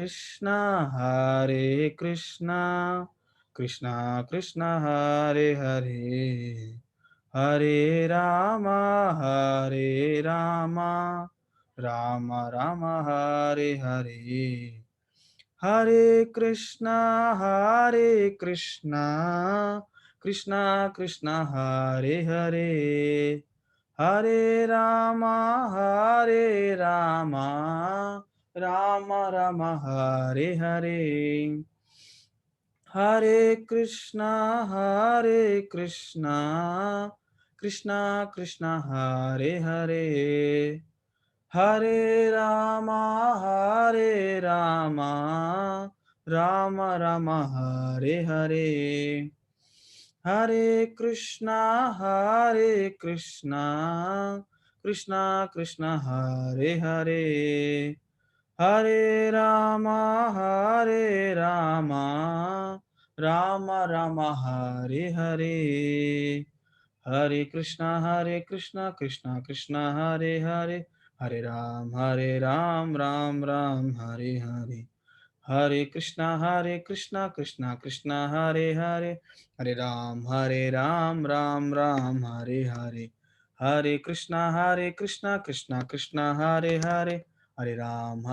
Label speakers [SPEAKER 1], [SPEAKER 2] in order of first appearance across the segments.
[SPEAKER 1] कृष्णा हरे कृष्णा कृष्णा कृष्णा हरे हरे हरे राम राम राम हरे हरे हरे कृष्णा कृष्णा कृष्णा हरे हरे हरे राम राम राम हरे हरे हरे कृष्णा कृष्णा कृष्णा हरे हरे हरे राम राम राम हरे हरे हरे कृष्णा कृष्णा कृष्णा हरे हरे हरे राम राम राम हरे हरे हरे कृष्णा कृष्णा कृष्णा हरे हरे हरे राम राम राम हरे हरे हरे कृष्णा कृष्णा कृष्णा हरे हरे हरे राम राम राम हरे हरे हरे कृष्णा कृष्णा कृष्णा हरे हरे हरे राम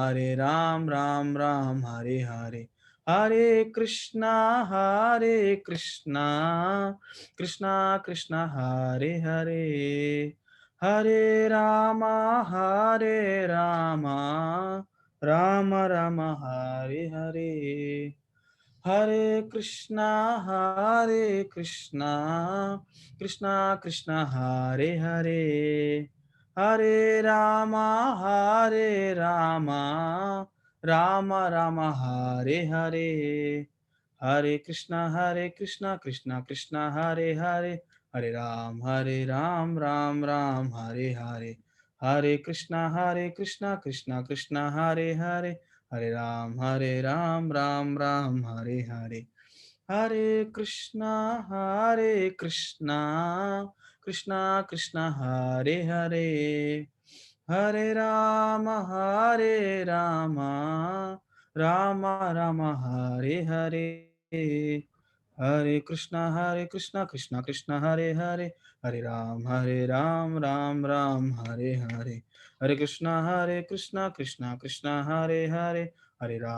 [SPEAKER 1] राम राम हरे हरे हरे कृष्णा कृष्णा कृष्णा हरे हरे हरे राम राम राम हरे हरे हरे कृष्णा कृष्णा कृष्णा हरे हरे हरे राम राम राम हरे हरे हरे कृष्णा कृष्णा कृष्णा हरे हरे हरे राम राम राम हरे हरे हरे कृष्णा कृष्णा कृष्णा हरे हरे हरे राम राम राम हरे हरे हरे कृष्णा कृष्णा कृष्णा हरे हरे हरे राम राम राम हरे हरे हरे कृष्णा कृष्णा कृष्णा हरे हरे हरे राम राम राम हरे हरे हरे कृष्णा कृष्णा कृष्णा हरे हरे हरे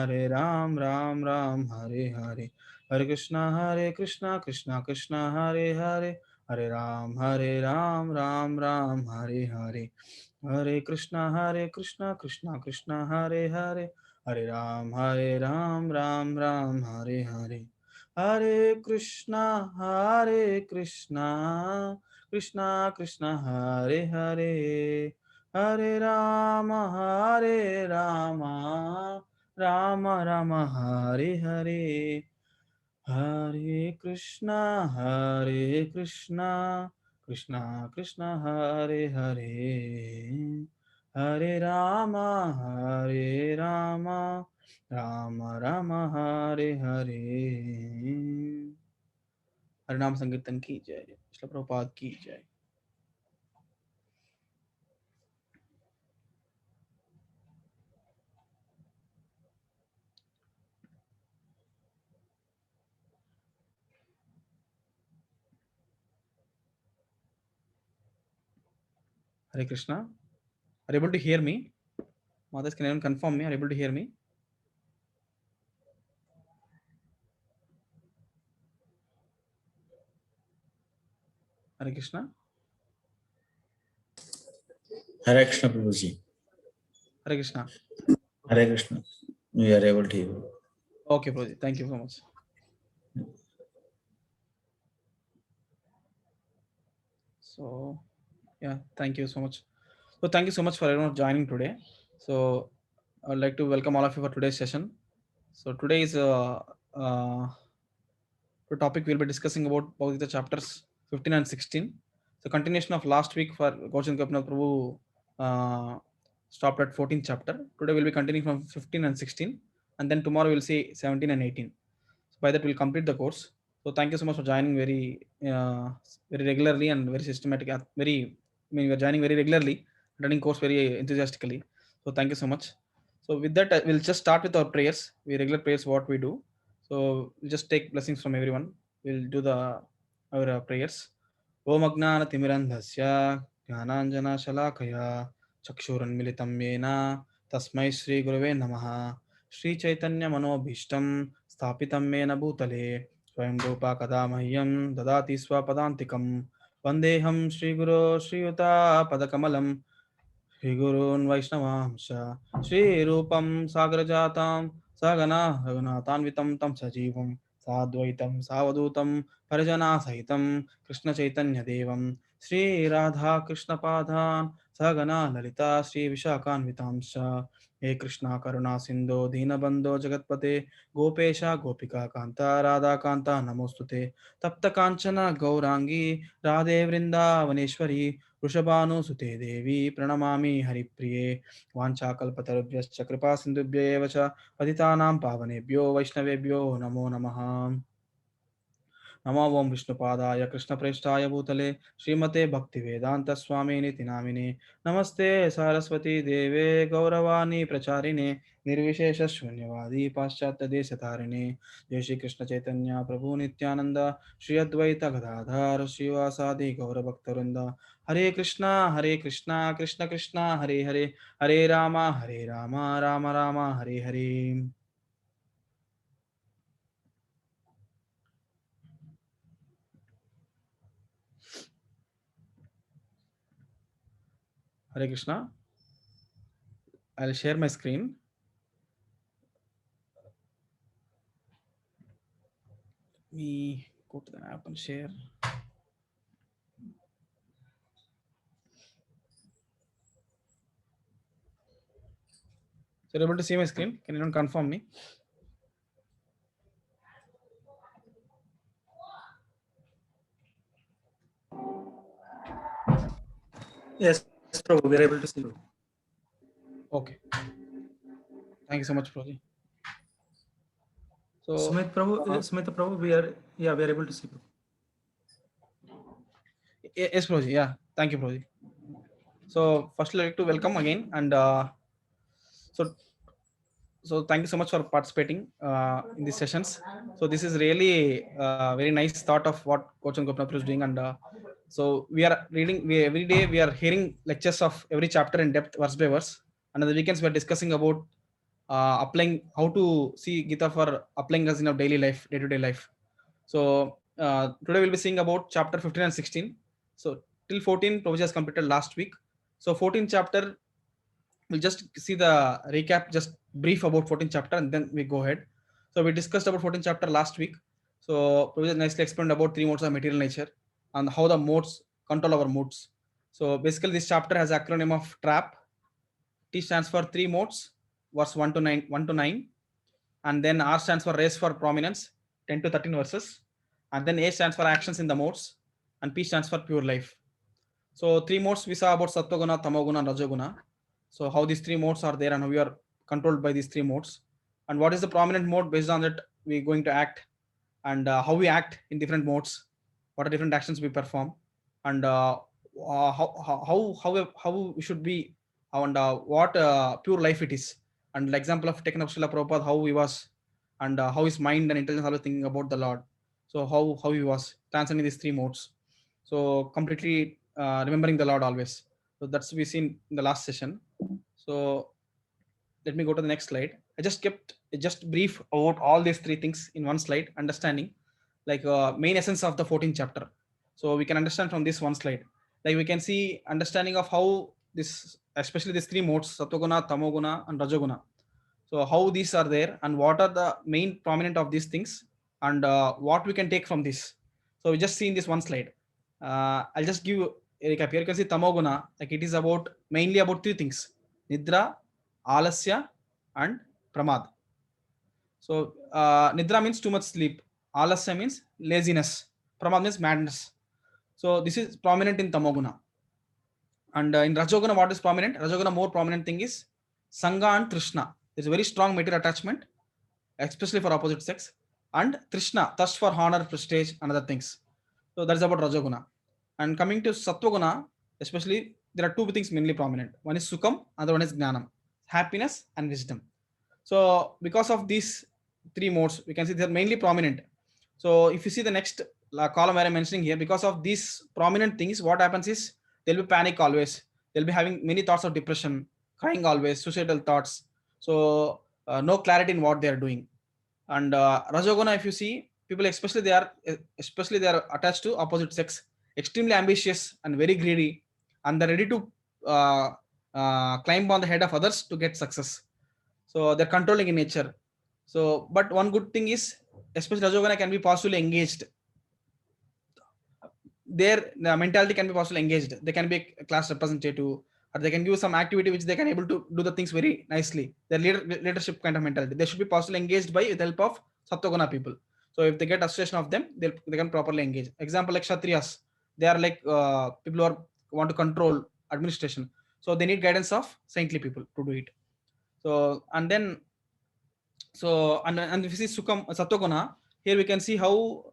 [SPEAKER 1] राम राम राम हरे हरे हरे कृष्णा कृष्णा कृष्णा हरे हरे हरे राम राम राम हरे हरे हरे कृष्णा कृष्णा कृष्णा हरे हरे हरे राम राम राम हरे हरे हरे कृष्णा कृष्णा कृष्णा हरे हरे हरे राम राम राम हरे हरे हरे कृष्णा कृष्णा कृष्णा हरे हरे हरे राम राम राम हरे हरे हरिनाम संकीर्तन की जय श्रील प्रभुपाद की जय Hare Krishna. Are you able to hear me? Mothers, can anyone confirm me? Are you able to hear me? Hare Krishna.
[SPEAKER 2] Hare Krishna, Prabhuji.
[SPEAKER 1] Hare Krishna.
[SPEAKER 2] Hare Krishna. We are able to hear you.
[SPEAKER 1] Okay, Prabhuji. Thank you so much. So, yeah, thank you so much. So, thank you so much for everyone joining today. So, I would like to welcome all of you for today's session. So, today's the topic we'll be discussing about both the chapters 15 and 16. So, continuation of last week for Gautam Gopinath Prabhu stopped at 14th chapter. Today we'll be continuing from 15 and 16, and then tomorrow we'll see 17 and 18. So by that we'll complete the course. So thank you so much for joining very regularly and very systematic. We're joining very regularly, running course very enthusiastically. So thank you so much. So with that, we'll just start with our prayers. We regular prayers what we do. So we'll just take blessings from everyone. We'll do the our prayers. Om Agnana Timirandhasya Jnananjana Shalakaya Chakshuranmilitam Yena Tasmai Shri Gurave Namaha. Shri Chaitanya Manobhishtam Sthapitam Yena Bhutale Swayam Rupa Kadamahyam Dadati Swapadantikam Vandeham Shri Guru Shri Yuta Padakamalam श्रीगुरून् वैष्णवांश श्रीरूपं सागरजातां सगना रघुनाथान्वितं तं सजीवं साद्वैतं सावधूतं परिजनासहितं कृष्णचैतन्यदेवं श्रीराधाकृष्णपादान् सगना ललिता श्रीविशाखान्वितांश्च हे कृष्णा करुणा सिन्धो दीनबन्धो जगत्पते गोपेश गोपिका कान्ता राधाकान्ता नमोऽस्तुते तप्त काञ्चन गौराङ्गी राधे वृन्दावनेश्वरी वृषभानुसुते देवी प्रणमामि हरिप्रिये वाञ्छाकल्पतरुभ्यश्च कृपा सिन्धुभ्य एव च पतितानां पावनेभ्यो वैष्णवेभ्यो नमो नमः। नमो ओं विष्णुपादाय कृष्णप्रेष्ठाय भूतले श्रीमते भक्तिवेदान्तस्वामिनिति नामिने नमस्ते सरस्वती देवे गौरवाणी प्रचारिणे निर्विशेषशून्यवादी पाश्चात्यदेशतारिणे जय श्री कृष्ण चैतन्य प्रभु नित्यानंद श्री अद्वैत गदाधर श्रीवासादि गौरभक्तवृंद हरे Krishna Krishna Krishna Hare Hare Hare Ram Ram Ram Hare Hare. Hare Krishna. I'll share my screen. Let me go to the app and share. So you're able to see my screen? Can anyone confirm me?
[SPEAKER 3] Yes, Prabhu, we are able to see you.
[SPEAKER 1] Okay. Thank you so much, Prabhu. So
[SPEAKER 3] Sumit Prabhu, we are able to see you.
[SPEAKER 1] yes, Prabhu. Yeah, thank you, Prabhu. So first, I'd like to welcome again, and so thank you so much for participating in these sessions. So this is really very nice thought of what Coach and Gopinath is doing, and so we are reading. Every day we are hearing lectures of every chapter in depth, verse by verse. And on the weekends we are discussing about applying how to see Gita for applying us in our daily life, day-to-day life. So today we'll be seeing about chapter 15 and 16. So till 14, Prabhuji has completed last week. So 14th chapter, we'll just see the recap, just brief about 14th chapter, and then we go ahead. So we discussed about 14th chapter last week. So Prabhuji nicely explained about three modes of material nature and how the modes control our moods. So basically this chapter has acronym of TRAP. T stands for three modes, verse 1 to 9, and then R stands for race for prominence, 10 to 13 verses, and then A stands for actions in the modes, and P stands for pure life. So three modes we saw about Sattva-guna, Tamo-guna, and Rajo-guna. So how these three modes are there and how we are controlled by these three modes, and what is the prominent mode, based on that we're going to act, and how we act in different modes, what are different actions we perform, and how we should be, and what pure life it is. And the example of taken up Srila Prabhupada, how he was, and how his mind and intelligence always thinking about the Lord. So how he was transcending these three modes. So completely remembering the Lord always. So that's we seen in the last session. So let me go to the next slide. I just kept just brief about all these three things in one slide, understanding like main essence of the 14th chapter. So we can understand from this one slide, like we can see understanding of how this, especially these three modes, Sattva-guna, Tamo-guna, and Rajo-guna. So how these are there and what are the main prominent of these things, and what we can take from this. So we just see in this one slide. I'll just give a recap here. You can see Tamo-guna, like it is about mainly about three things: Nidra, Alasya, and Pramad. So Nidra means too much sleep, Alasya means laziness, Pramad means madness. So this is prominent in Tamoguna. And in Rajoguna, what is prominent? Rajoguna, more prominent thing is Sangha and Trishna. There's a very strong material attachment, especially for opposite sex. And Trishna, thirst for honor, prestige, and other things. So that's about Rajoguna. And coming to Sattva-guna, especially, there are two things mainly prominent. One is Sukham, other one is Jnanam. happiness, and wisdom. So because of these three modes, we can see they're mainly prominent. So if you see the next column where I'm mentioning here, because of these prominent things, what happens is there'll be panic always. They'll be having many thoughts of depression, crying always, suicidal thoughts. So no clarity in what they are doing. And Rajoguna, if you see, people especially they are attached to opposite sex, extremely ambitious and very greedy, and they're ready to uh, climb on the head of others to get success. So they're controlling in nature. So, but one good thing is, especially Rajoguna can be positively engaged. Their mentality can be positively engaged. They can be a class representative, or they can give some activity which they can able to do the things very nicely. Their leadership kind of mentality. They should be positively engaged by with the help of Sattoguna people. So if they get association of them, they can properly engage. Example like Kshatriyas, they are like people who want to control administration. So they need guidance of saintly people to do it. So and then and if you see Sukam Sattoguna, here we can see how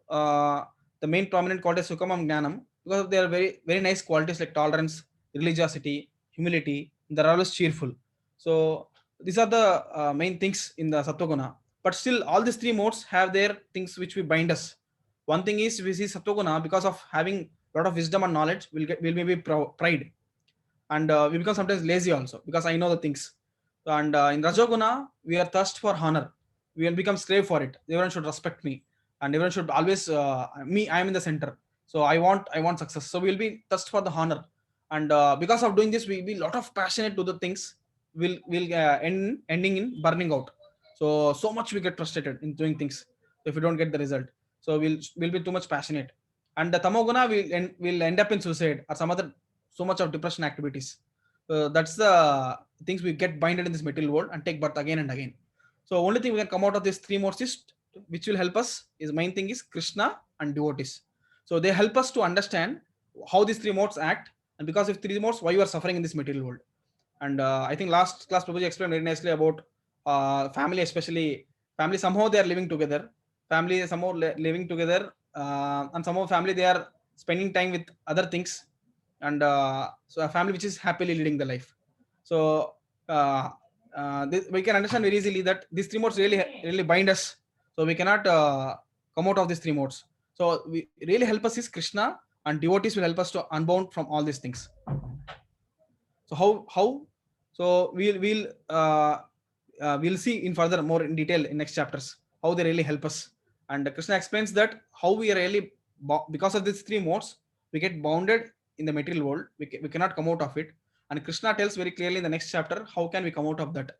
[SPEAKER 1] the main prominent qualities Sukam and Gnanam, because they are very nice qualities like tolerance, religiosity, humility. They're always cheerful. So these are the main things in the Sattoguna. But still, all these three modes have their things which we bind us. One thing is we see Sattoguna because of having a lot of wisdom and knowledge, will maybe pride, and we become sometimes lazy also because I know the things. And in Rajoguna, we are thirst for honor. We will become slave for it. Everyone should respect me, and everyone should always me. I am in the center, so I want success. So we'll be thirst for the honor, and because of doing this, we'll be a lot of passionate to the things. Will ending in burning out. So much we get frustrated in doing things if we don't get the result. So we'll be too much passionate, and the Tamoguna will end up in suicide or some other so much of depression activities. That's the things we get binded in this material world and take birth again and again. So only thing we can come out of these three modes is which will help us is main thing is Krishna and devotees. So they help us to understand how these three modes act, and because of three modes, why you are suffering in this material world. And I think last class Prabhuji explained very nicely about family, especially family. Somehow they are living together. Family somehow living together, and somehow family they are spending time with other things, and so a family which is happily leading the life. So we can understand very easily that these three modes really bind us. So we cannot come out of these three modes. So we really help us is Krishna, and devotees will help us to unbound from all these things. So how so we'll see in further more in detail in next chapters how they really help us. And Krishna explains that how we are really because of these three modes we get bounded in the material world. We cannot come out of it, and Krishna tells very clearly in the next chapter how can we come out of that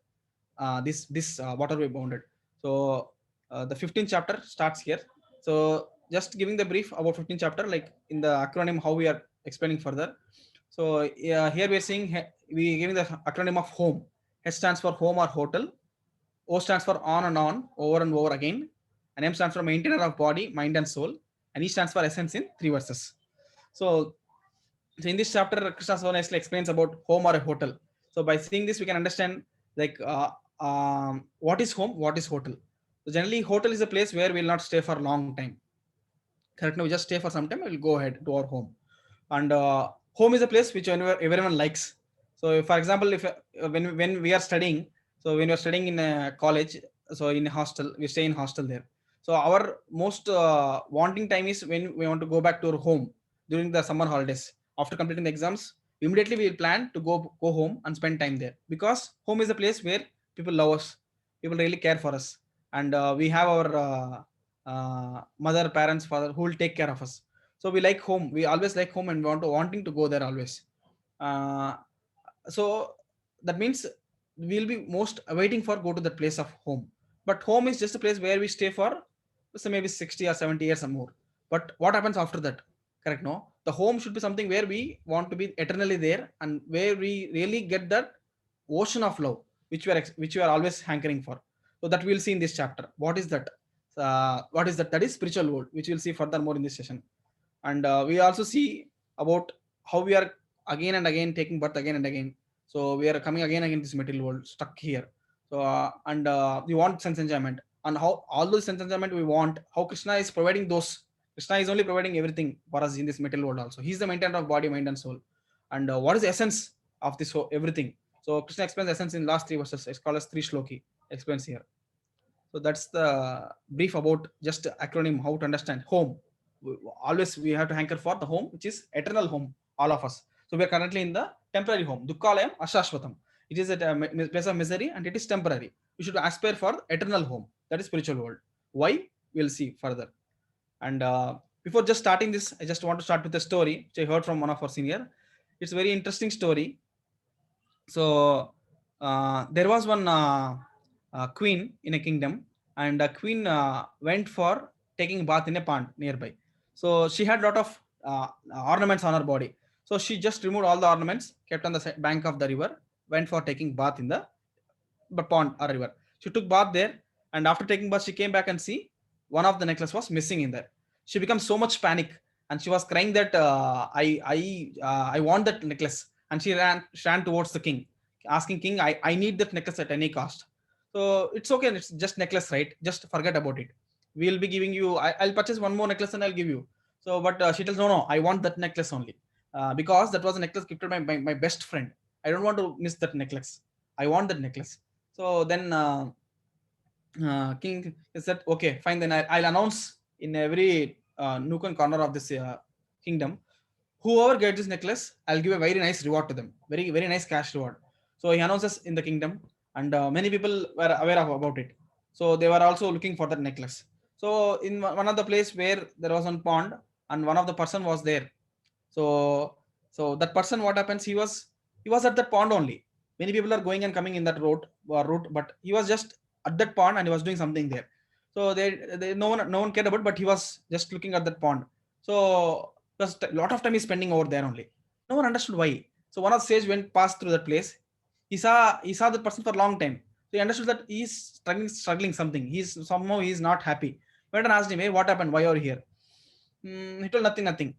[SPEAKER 1] this what are we bounded. So the 15th chapter starts here. So just giving the brief about 15th chapter, like in the acronym how we are explaining further. So here we are seeing we giving the acronym of home. H stands for home or hotel. O stands for on and on, over and over again. And M stands for maintainer of body, mind, and soul. And E stands for essence in three verses. So, in this chapter, Krishna so nicely explains about home or a hotel. So by seeing this, we can understand like what is home, what is hotel. So generally, hotel is a place where we'll not stay for a long time. Correct? Now we just stay for some time. We'll go ahead to our home, and home is a place which everyone likes. So, for example, if when we are studying, so when we are studying in a college, so in a hostel, we stay in hostel there. So our most wanting time is when we want to go back to our home during the summer holidays. After completing the exams, immediately we will plan to go home and spend time there, because home is a place where people love us, people really care for us, and we have our mother, parents, father who will take care of us. So we like home, we always like home, and we wanting to go there always. uh, so that means we'll be most waiting for go to the place of home. But home is just a place where we stay for so maybe 60 or 70 years or more. But what happens after that? Correct? No, the home should be something where we want to be eternally there, and where we really get that ocean of love which we are always hankering for. So that we'll see in this chapter. What is that? What is that? That is spiritual world, which we'll see furthermore in this session. And we also see about how we are again and again taking birth again and again. So we are coming again and again this material world, stuck here. So and we want sense enjoyment, and how all those sense enjoyment we want, how Krishna is providing those. Krishna is only providing everything for us in this material world also. He's the maintainer of body, mind, and soul. And what is the essence of this everything? So Krishna explains essence in last 3 verses. It's called as 3 shloki. Explains here. So that's the brief about just acronym how to understand home. Always we have to hanker for the home, which is eternal home. All of us. So we are currently in the temporary home. Dukkalayam ashashvatam. It is a place of misery and it is temporary. We should aspire for eternal home. That is spiritual world. Why? We'll see further. And before just starting this, I just want to start with a story which I heard from one of our senior. It's a very interesting story. So there was one queen in a kingdom, and the queen went for taking bath in a pond nearby. So she had a lot of ornaments on her body. So she just removed all the ornaments, kept on the bank of the river, went for taking bath in the pond or river. She took bath there, and after taking bath, she came back and see one of the necklace was missing in there. She became so much panic, and she was crying that I want that necklace, and she ran towards the king, asking king, I need that necklace at any cost. So it's okay, it's just necklace, right? Just forget about it. We'll be giving you. I'll purchase one more necklace and I'll give you. So, but she tells no, I want that necklace only, because that was a necklace gifted by my best friend. I don't want to miss that necklace. I want that necklace. So then king said, okay, fine. Then I'll announce in every nook and corner of this kingdom, whoever gets this necklace, I'll give a very nice reward to them. Very, very nice cash reward. So he announces in the kingdom, and many people were aware about it. So they were also looking for that necklace. So in one of the place where there was one pond, and one of the person was there. So that person, what happens? He was at that pond only. Many people are going and coming in that route, but he was just at that pond and he was doing something there. So they no one cared about, but he was just looking at that pond. So a lot of time he's spending over there only. No one understood why. So one of the sage went past through that place. He saw that person for a long time. So he understood that he's struggling something. He's not happy. Went and asked him, hey, what happened? Why are you here? He told nothing.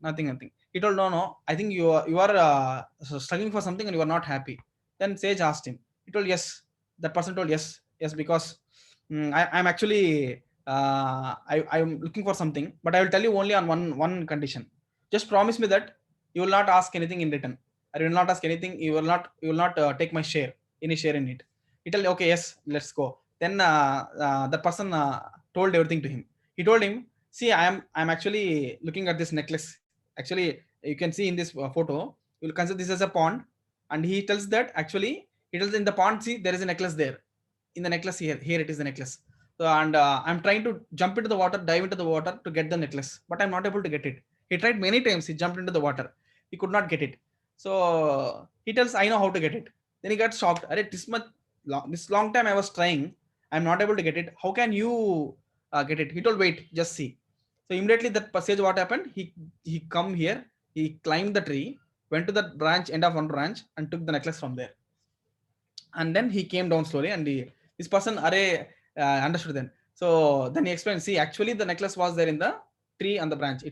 [SPEAKER 1] He told no. I think you are struggling for something and you are not happy. Then sage asked him. He told yes. That person told yes, because I'm actually I'm looking for something, but I will tell you only on one condition. Just promise me that you will not ask anything in return. I will not ask anything. You will not take my share, any share in it. He told okay, yes, let's go. Then that person told everything to him. He told him, see, I'm actually looking at this necklace. Actually, you can see in this photo, you will consider this as a pond, and he tells that actually he tells in the pond, see, there is a necklace there. In the necklace here it is the necklace. So, and I'm trying to jump into the water, dive into the water to get the necklace, but I'm not able to get it. He tried many times. He jumped into the water. He could not get it. So he tells, I know how to get it. Then he got shocked. This long time I was trying. I'm not able to get it. How can you get it? He told, wait, just see. So immediately that passage, what happened? He come here. He climbed the tree, went to the branch, end of one branch, and took the necklace from there. And then he came down slowly, and this person understood then. So then he explained, see, actually the necklace was there in the tree and the branch.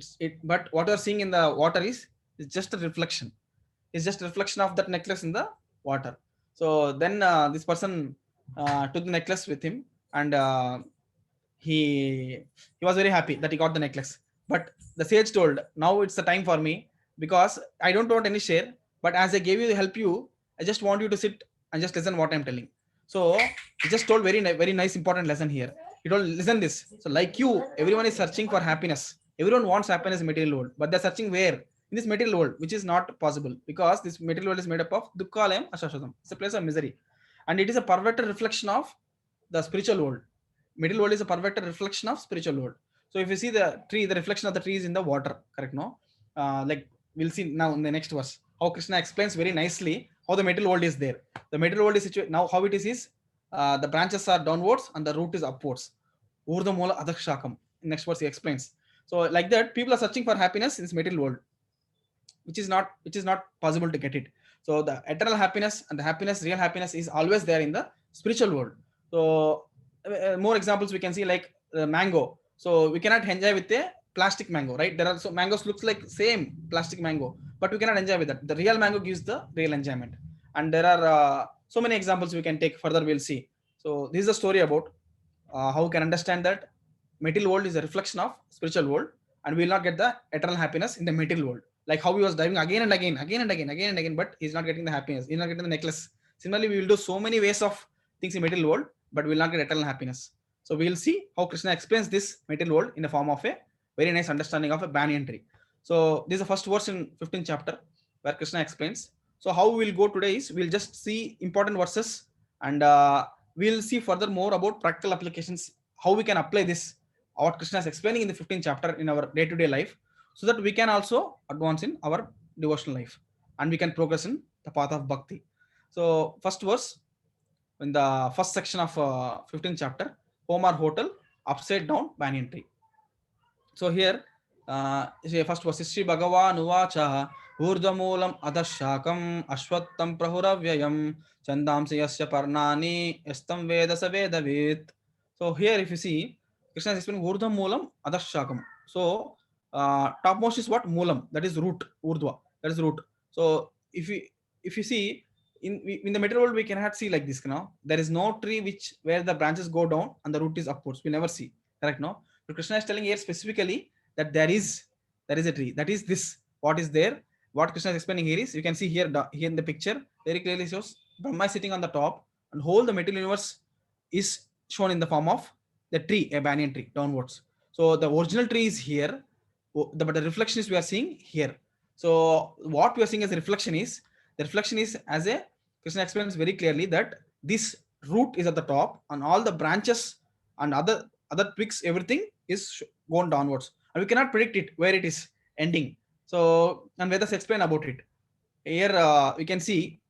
[SPEAKER 1] But what you're seeing in the water is just a reflection. It's just a reflection of that necklace in the water. So then this person took the necklace with him, and he was very happy that he got the necklace. But the sage told, now it's the time for me, because I don't want any share, but as I gave you to help you, I just want you to sit and just listen what I'm telling. So he just told very nice important lesson here. He told, listen this. So like you, everyone is searching for happiness. Everyone wants happiness in material world, but they're searching where? In this material world, which is not possible, because this material world is made up of dukkhalayam ashashvatam. It's a place of misery, and it is a perverted reflection of the spiritual world. Middle world is a perverted reflection of spiritual world. So if you see the tree, the reflection of the tree is in the water, correct? No, like we'll see now in the next verse how Krishna explains very nicely how the material world is there. The material world is situated now. How it is the branches are downwards and the root is upwards. Urdhva mula adhak shakam. Next verse he explains. So like that, people are searching for happiness in this material world, which is not possible to get it. So the eternal happiness and the happiness, real happiness, is always there in the spiritual world. So more examples we can see, like mango. So we cannot enjoy with a plastic mango, right? There are so mangoes looks like same plastic mango, but we cannot enjoy with that. The real mango gives the real enjoyment. And there are so many examples we can take further. We'll see. So this is a story about how we can understand that material world is a reflection of spiritual world, and we will not get the eternal happiness in the material world. Like how he was diving again and again, but he's not getting the happiness. He's not getting the necklace. Similarly, we will do so many ways of things in material world, but we will not get eternal happiness. So we will see how Krishna explains this material world in the form of a very nice understanding of a banyan tree. So this is the first verse in 15th chapter where Krishna explains. So how we will go today is we'll just see important verses, and we'll see further more about practical applications, how we can apply this, what Krishna is explaining in the 15th chapter in our day-to-day life, so that we can also advance in our devotional life and we can progress in the path of bhakti. So first verse in the first section of 15th chapter, home or hotel, upside down banyan tree. So here, first verse, Sri Bhagavan Uvacha, Urdhamulam Adashakam, Ashwattam Prahuravyayam, Chandamsi Yasya Parnani, Estam Veda Savedavit. So here, if you see, Krishna is explaining Urdhamulam Adashakam. So, topmost is what? Mulam, that is root, Urdhva, that is root. So, if you see, in the material world, we cannot see like this. Now, there is no tree where the branches go down and the root is upwards. We never see. Correct? No. But Krishna is telling here specifically that there is a tree. That is this. What is there? What Krishna is explaining here is, you can see here in the picture very clearly shows Brahma is sitting on the top, and whole the material universe is shown in the form of the tree, a banyan tree downwards. So the original tree is here, but the reflection is we are seeing here. So what we are seeing as a reflection is, the reflection is as a, Krishna explains very clearly that this root is at the top and all the branches and other twigs, everything is going downwards, and we cannot predict it where it is ending. So, and Vedas explain about it. Here we can see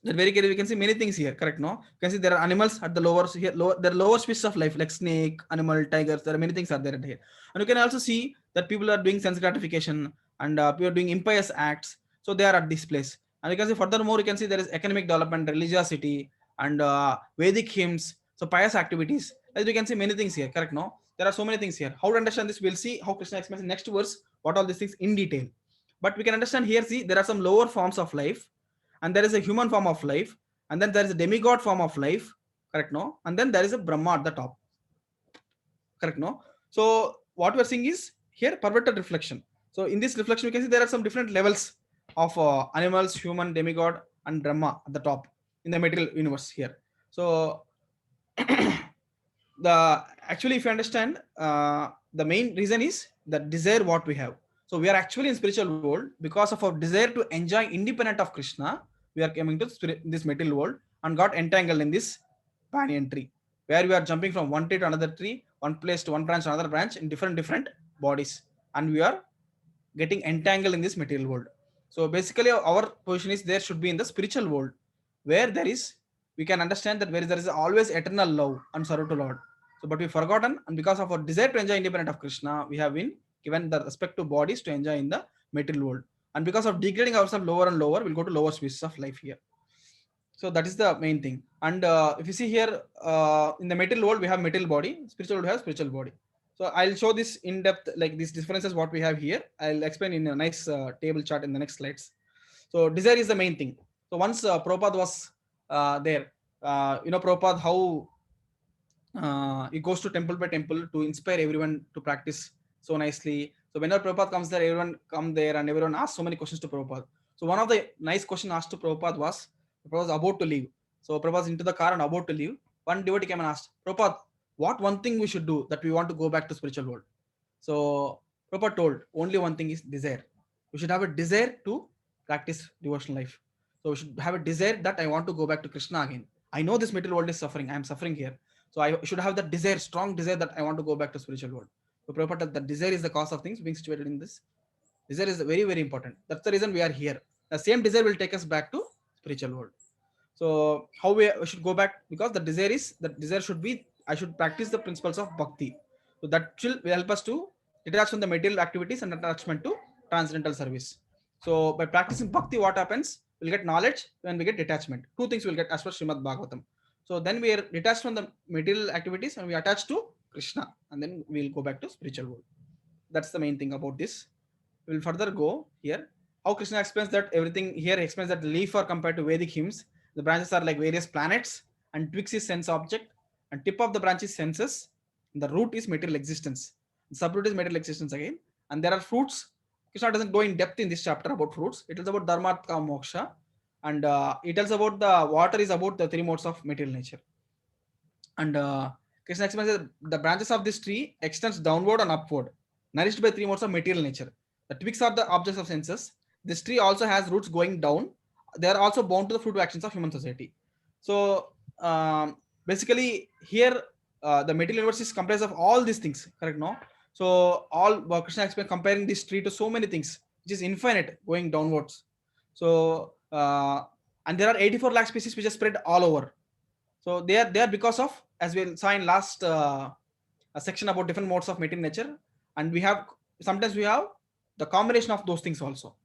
[SPEAKER 1] that very clearly. We can see many things here. Correct? No, you can see there are animals at the lower here. There are lower species of life like snake, animal, tigers. There are many things are there here, and you can also see that people are doing sense gratification and people are doing impious acts. So they are at this place, and you can see furthermore. You can see there is economic development, religiosity, and Vedic hymns. So pious activities. As you can see many things here. Correct? No, there are so many things here. How to understand this? We'll see how Krishna explains in next verse what all these things in detail. But we can understand here. See, there are some lower forms of life, and there is a human form of life, and then there is a demigod form of life. Correct? No, and then there is a Brahma at the top. Correct? No. So what we're seeing is here perverted reflection. So in this reflection, we can see there are some different levels of animals, human, demigod, and Brahma at the top in the material universe here. So actually, if you understand, the main reason is the desire what we have. So we are actually in spiritual world because of our desire to enjoy independent of Krishna. We are coming to this material world and got entangled in this banyan tree, where we are jumping from one tree to another tree, one place to one branch to another branch in different bodies, and we are getting entangled in this material world. So basically, our position is there should be in the spiritual world, where there is, we can understand that where there is always eternal love and sorrow to Lord. So, but we forgotten, and because of our desire to enjoy independent of Krishna, we have been given the respective bodies to enjoy in the material world. And because of degrading ourselves lower and lower, we'll go to lower species of life here. So that is the main thing. And if you see here, in the material world, we have material body, spiritual world has spiritual body. So I'll show this in depth, like these differences what we have here. I'll explain in a nice table chart in the next slides. So desire is the main thing. So once Prabhupada was there, Prabhupada, how he goes to temple by temple to inspire everyone to practice so nicely. So whenever Prabhupada comes there, everyone come there and everyone asks so many questions to Prabhupada. So one of the nice questions asked to Prabhupada was, Prabhupada was about to leave. So Prabhupada was into the car and about to leave. One devotee came and asked, Prabhupada, what one thing we should do that we want to go back to spiritual world? So Prabhupada told, only one thing is desire. We should have a desire to practice devotional life. So we should have a desire that I want to go back to Krishna again. I know this material world is suffering. I am suffering here. So I should have that desire, strong desire that I want to go back to spiritual world. So Prabhupada, that desire is the cause of things being situated in this. Desire is very, very important. That's the reason we are here. The same desire will take us back to spiritual world. So how we should go back? Because the desire should be, I should practice the principles of bhakti. So that will help us to detach from the material activities and attachment to transcendental service. So by practicing bhakti, what happens? We'll get knowledge when we get detachment. Two things we'll get as per Srimad Bhagavatam. So then we are detached from the material activities and we attach to Krishna, and then we'll go back to spiritual world. That's the main thing about this. We'll further go here. How Krishna explains that everything here explains that the leaf are compared to Vedic hymns. The branches are like various planets, and twigs is sense object, and tip of the branch is senses. And the root is material existence. The subroot is material existence again. And there are fruits. Krishna doesn't go in depth in this chapter about fruits. It is about dharma, artha, moksha. and it tells about the water is about the three modes of material nature. And Krishna explains that the branches of this tree extends downward and upward, nourished by three modes of material nature. The twigs are the objects of senses. This tree also has roots going down. They are also bound to the fruit actions of human society. So basically here the material universe is comprised of all these things, correct? No, so all Krishna explains comparing this tree to so many things, which is infinite going downwards. So and there are 84 lakh species which are spread all over. So they are there because of, as we saw in last a section about different modes of material nature, and we have sometimes we have the combination of those things also,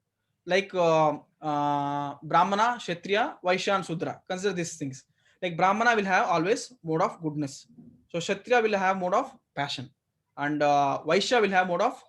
[SPEAKER 1] like Brahmana, Kshatriya, Vaishya, and Sudra. Consider these things. Like Brahmana will have always mode of goodness. So Kshatriya will have mode of passion, and Vaishya will have mode of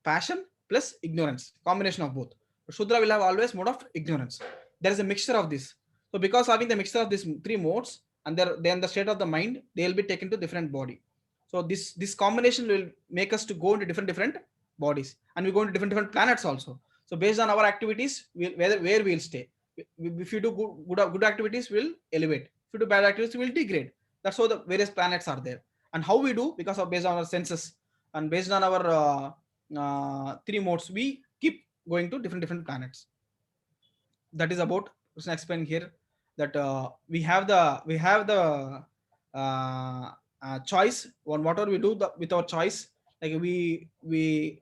[SPEAKER 1] passion plus ignorance, combination of both. Shudra will have always mode of ignorance. There is a mixture of this. So because having the mixture of these three modes, and then the state of the mind, they will be taken to different body. So this combination will make us to go into different bodies, and we go into different planets also. So based on our activities, where we will stay. If you do good activities, we'll elevate. If you do bad activities, we'll degrade. That's how the various planets are there. And how we do, because of based on our senses and based on our three modes, we keep going to different planets. That is about Krishna explain here, that we have the choice on whatever we do with our choice. Like we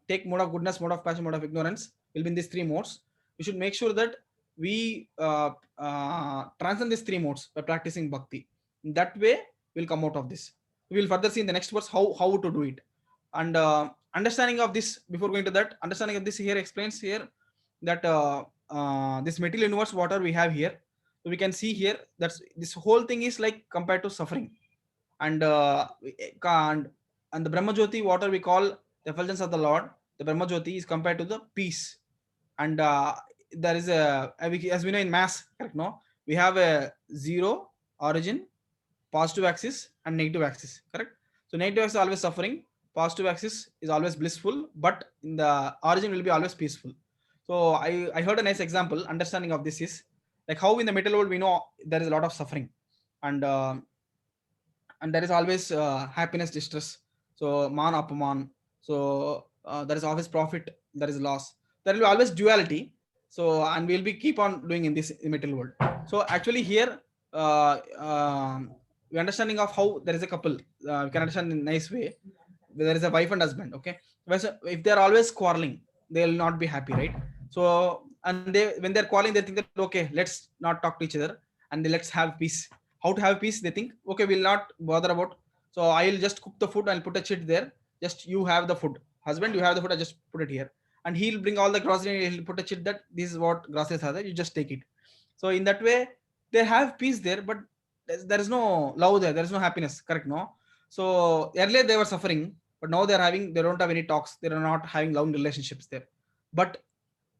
[SPEAKER 1] take mode of goodness, mode of passion, mode of ignorance, will be in these three modes. We should make sure that we transcend these three modes by practicing bhakti. In that way, we'll come out of this. We will further see in the next verse how to do it. And understanding of this, before going to that, understanding of this here explains here that this material universe, what are we have here. So we can see here that this whole thing is like compared to suffering, and and the Brahma Jyoti, what are we call the effulgence of the Lord, the Brahma Jyoti is compared to the peace. And there is as we know in mass, correct? No, we have a zero origin, positive axis, and negative axis, correct? So negative axis is always suffering, positive axis is always blissful, but in the origin will be always peaceful. So I heard a nice example. Understanding of this is like how in the material world we know there is a lot of suffering, and there is always happiness, distress. So man, apaman. So there is always profit, there is loss. There will be always duality. So and we'll be keep on doing in this material world. So actually here we understanding of how there is a couple. We can understand in a nice way. There is a wife and husband. Okay, if they are always quarreling, they will not be happy, right? So and they when they're quarreling, they think that okay, let's not talk to each other, and let's have peace. How to have peace? They think okay, we'll not bother about. So I'll just cook the food. I'll put a chit there. Just you have the food. Husband, you have the food. I just put it here, and he'll bring all the grocery. And he'll put a chit that this is what groceries are there. You just take it. So in that way, they have peace there, but there is no love there. There is no happiness. Correct? No. So earlier they were suffering, but now they're having. They don't have any talks. They are not having long relationships there. But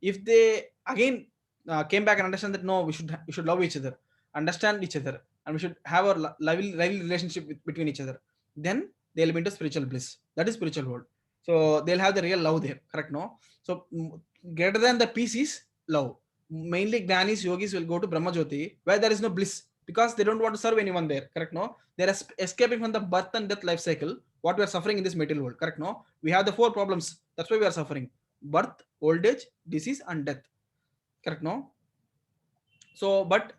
[SPEAKER 1] if they again came back and understand that no, we should love each other, understand each other, and we should have a lively relationship between each other, then they'll be into spiritual bliss. That is spiritual world. So they'll have the real love there, correct? No. So greater than the peace is love. Mainly Gyanis, yogis will go to Brahma Jyoti where there is no bliss, because they don't want to serve anyone there, correct? No, they're escaping from the birth and death life cycle, what we are suffering in this material world, correct? No, we have the four problems, that's why we are suffering: birth, old age, disease, and death, correct? No. So but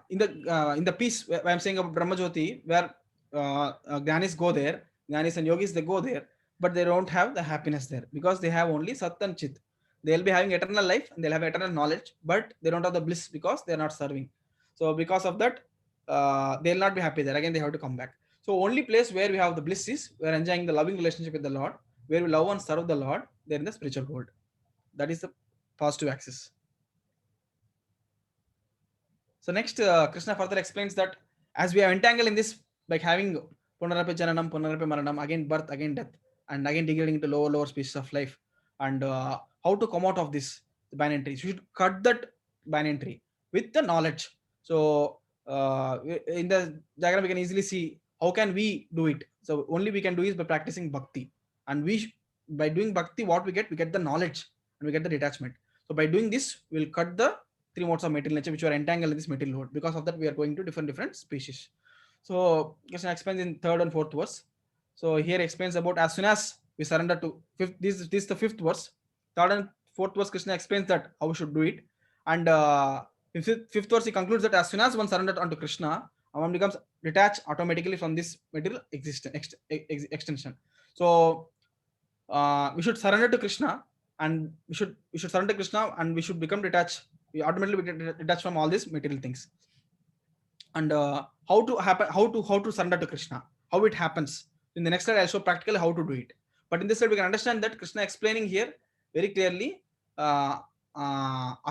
[SPEAKER 1] in the piece where I'm saying about Brahma Jyoti, where Gyanis go there, Gyanis and yogis, they go there, but they don't have the happiness there, because they have only Sat and Chit. They'll be having eternal life and they'll have eternal knowledge, but they don't have the bliss because they're not serving. So because of that, they'll not be happy there. Again, they have to come back. So only place where we have the bliss is we're enjoying the loving relationship with the Lord, where we love and serve the Lord. They're in the spiritual world. That is the positive axis. So next, Krishna further explains that as we are entangled in this, like having Punarapi Jananam, Punarapi Maranam, again birth, again death, and again degrading into lower species of life, and how to come out of this banyan tree. So you should cut that banyan tree with the knowledge. So in the diagram we can easily see how can we do it. So only we can do is by practicing bhakti, and by doing bhakti, what we get the knowledge and we get the detachment. So by doing this, we'll cut the three modes of material nature which are entangled in this material world. Because of that, we are going to different species. So Krishna explains in third and fourth verse. So here explains about as soon as we surrender to fifth. This is the fifth verse. Third and fourth verse, Krishna explains that how we should do it. And in fifth verse, he concludes that as soon as one surrenders unto Krishna, one becomes detached automatically from this material extension. So we should surrender to Krishna, and we should surrender to Krishna, and we should become detached. We automatically get detached from all these material things. And how to surrender to Krishna, how it happens. In the next slide, I'll show practically how to do it. But in this slide, we can understand that Krishna explaining here very clearly. Ashanga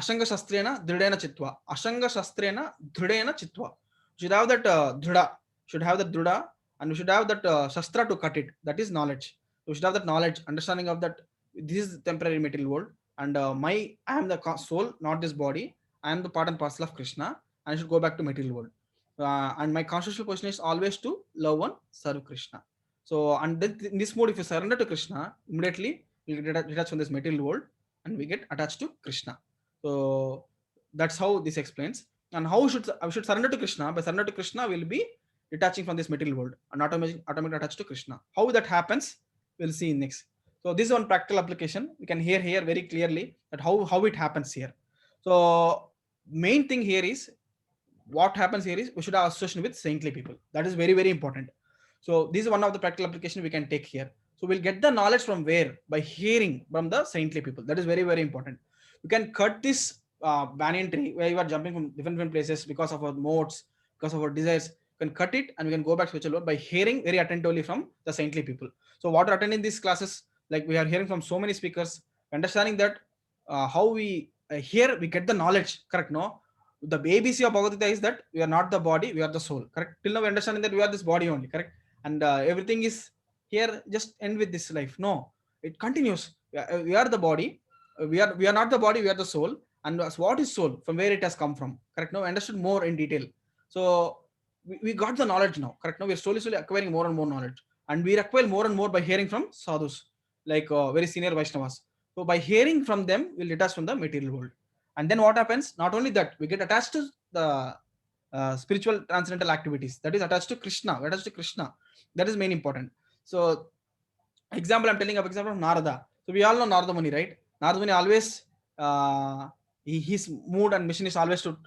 [SPEAKER 1] shastrena dridena chitva. Ashanga shastrena dridena chitva. Should have that drida. Should have that drida, and we should have that shastra to cut it. That is knowledge. We should have that knowledge, understanding of that. This is temporary material world, and I am the soul, not this body. I am the part and parcel of Krishna, and I should go back to material world. And my constitutional position is always to love one, serve Krishna. So, and in this mode, if you surrender to Krishna, immediately you get detached from this material world, and we get attached to Krishna. So that's how this explains. And how I should surrender to Krishna. By surrender to Krishna, we'll be detaching from this material world and automatically attached to Krishna. How that happens, we'll see next. So this is one practical application. We can hear here very clearly that how it happens here. So main thing here is, what happens here is we should have association with saintly people. That is very, very important. So this is one of the practical application we can take here. So we'll get the knowledge from where? By hearing from the saintly people. That is very, very important. You can cut this banyan tree where you are jumping from different places because of our modes, because of our desires. You can cut it and we can go back to spiritual world by hearing very attentively from the saintly people. So what are attending these classes, like we are hearing from so many speakers, understanding that how we hear, we get the knowledge, correct? No, the ABC of Bhagavad Gita is that we are not the body, we are the soul, correct? Till now we understanding that we are this body only, correct? And everything is here just end with this life. No, it continues. We are the body, we are not the body, we are the soul. And what is soul, from where it has come from, correct? Now understood more in detail. So we got the knowledge now, correct? Now we are slowly acquiring more and more knowledge, and we acquire more and more by hearing from sadhus, like very senior Vaishnavas. So by hearing from them, we'll detach from the material world. And then what happens? Not only that, we get attached to the spiritual transcendental activities, that is attached to Krishna. We're attached to Krishna. That is main important. So example, I'm telling of example of Narada. So we all know Narada Muni, right? Narada Muni always his mood and mission is always to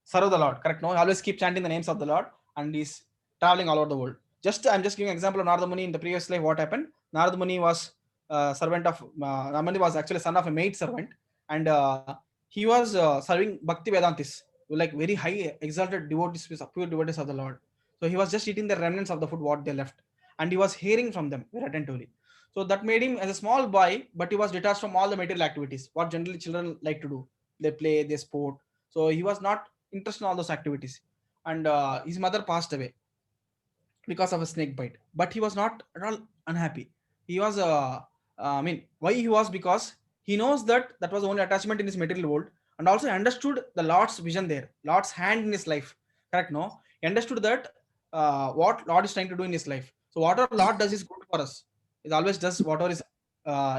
[SPEAKER 1] serve the Lord, correct? No, he always keep chanting the names of the Lord, and he's traveling all over the world. I'm just giving an example of Narada Muni. In the previous life, what happened? Narada Muni was servant of Narada Muni was actually son of a maid servant, and he was serving Bhakti Vedantis, like very high exalted devotees, pure devotees of the Lord. So he was just eating the remnants of the food what they left, and he was hearing from them very attentively. So that made him as a small boy, but he was detached from all the material activities, what generally children like to do. They play, they sport. So he was not interested in all those activities. And his mother passed away because of a snake bite, but he was not at all unhappy. He was why he was? Because he knows that that was only attachment in his material world, and also understood the Lord's vision there, Lord's hand in his life, correct? No, he understood that what Lord is trying to do in his life. So whatever Lord does is good for us. It always does whatever is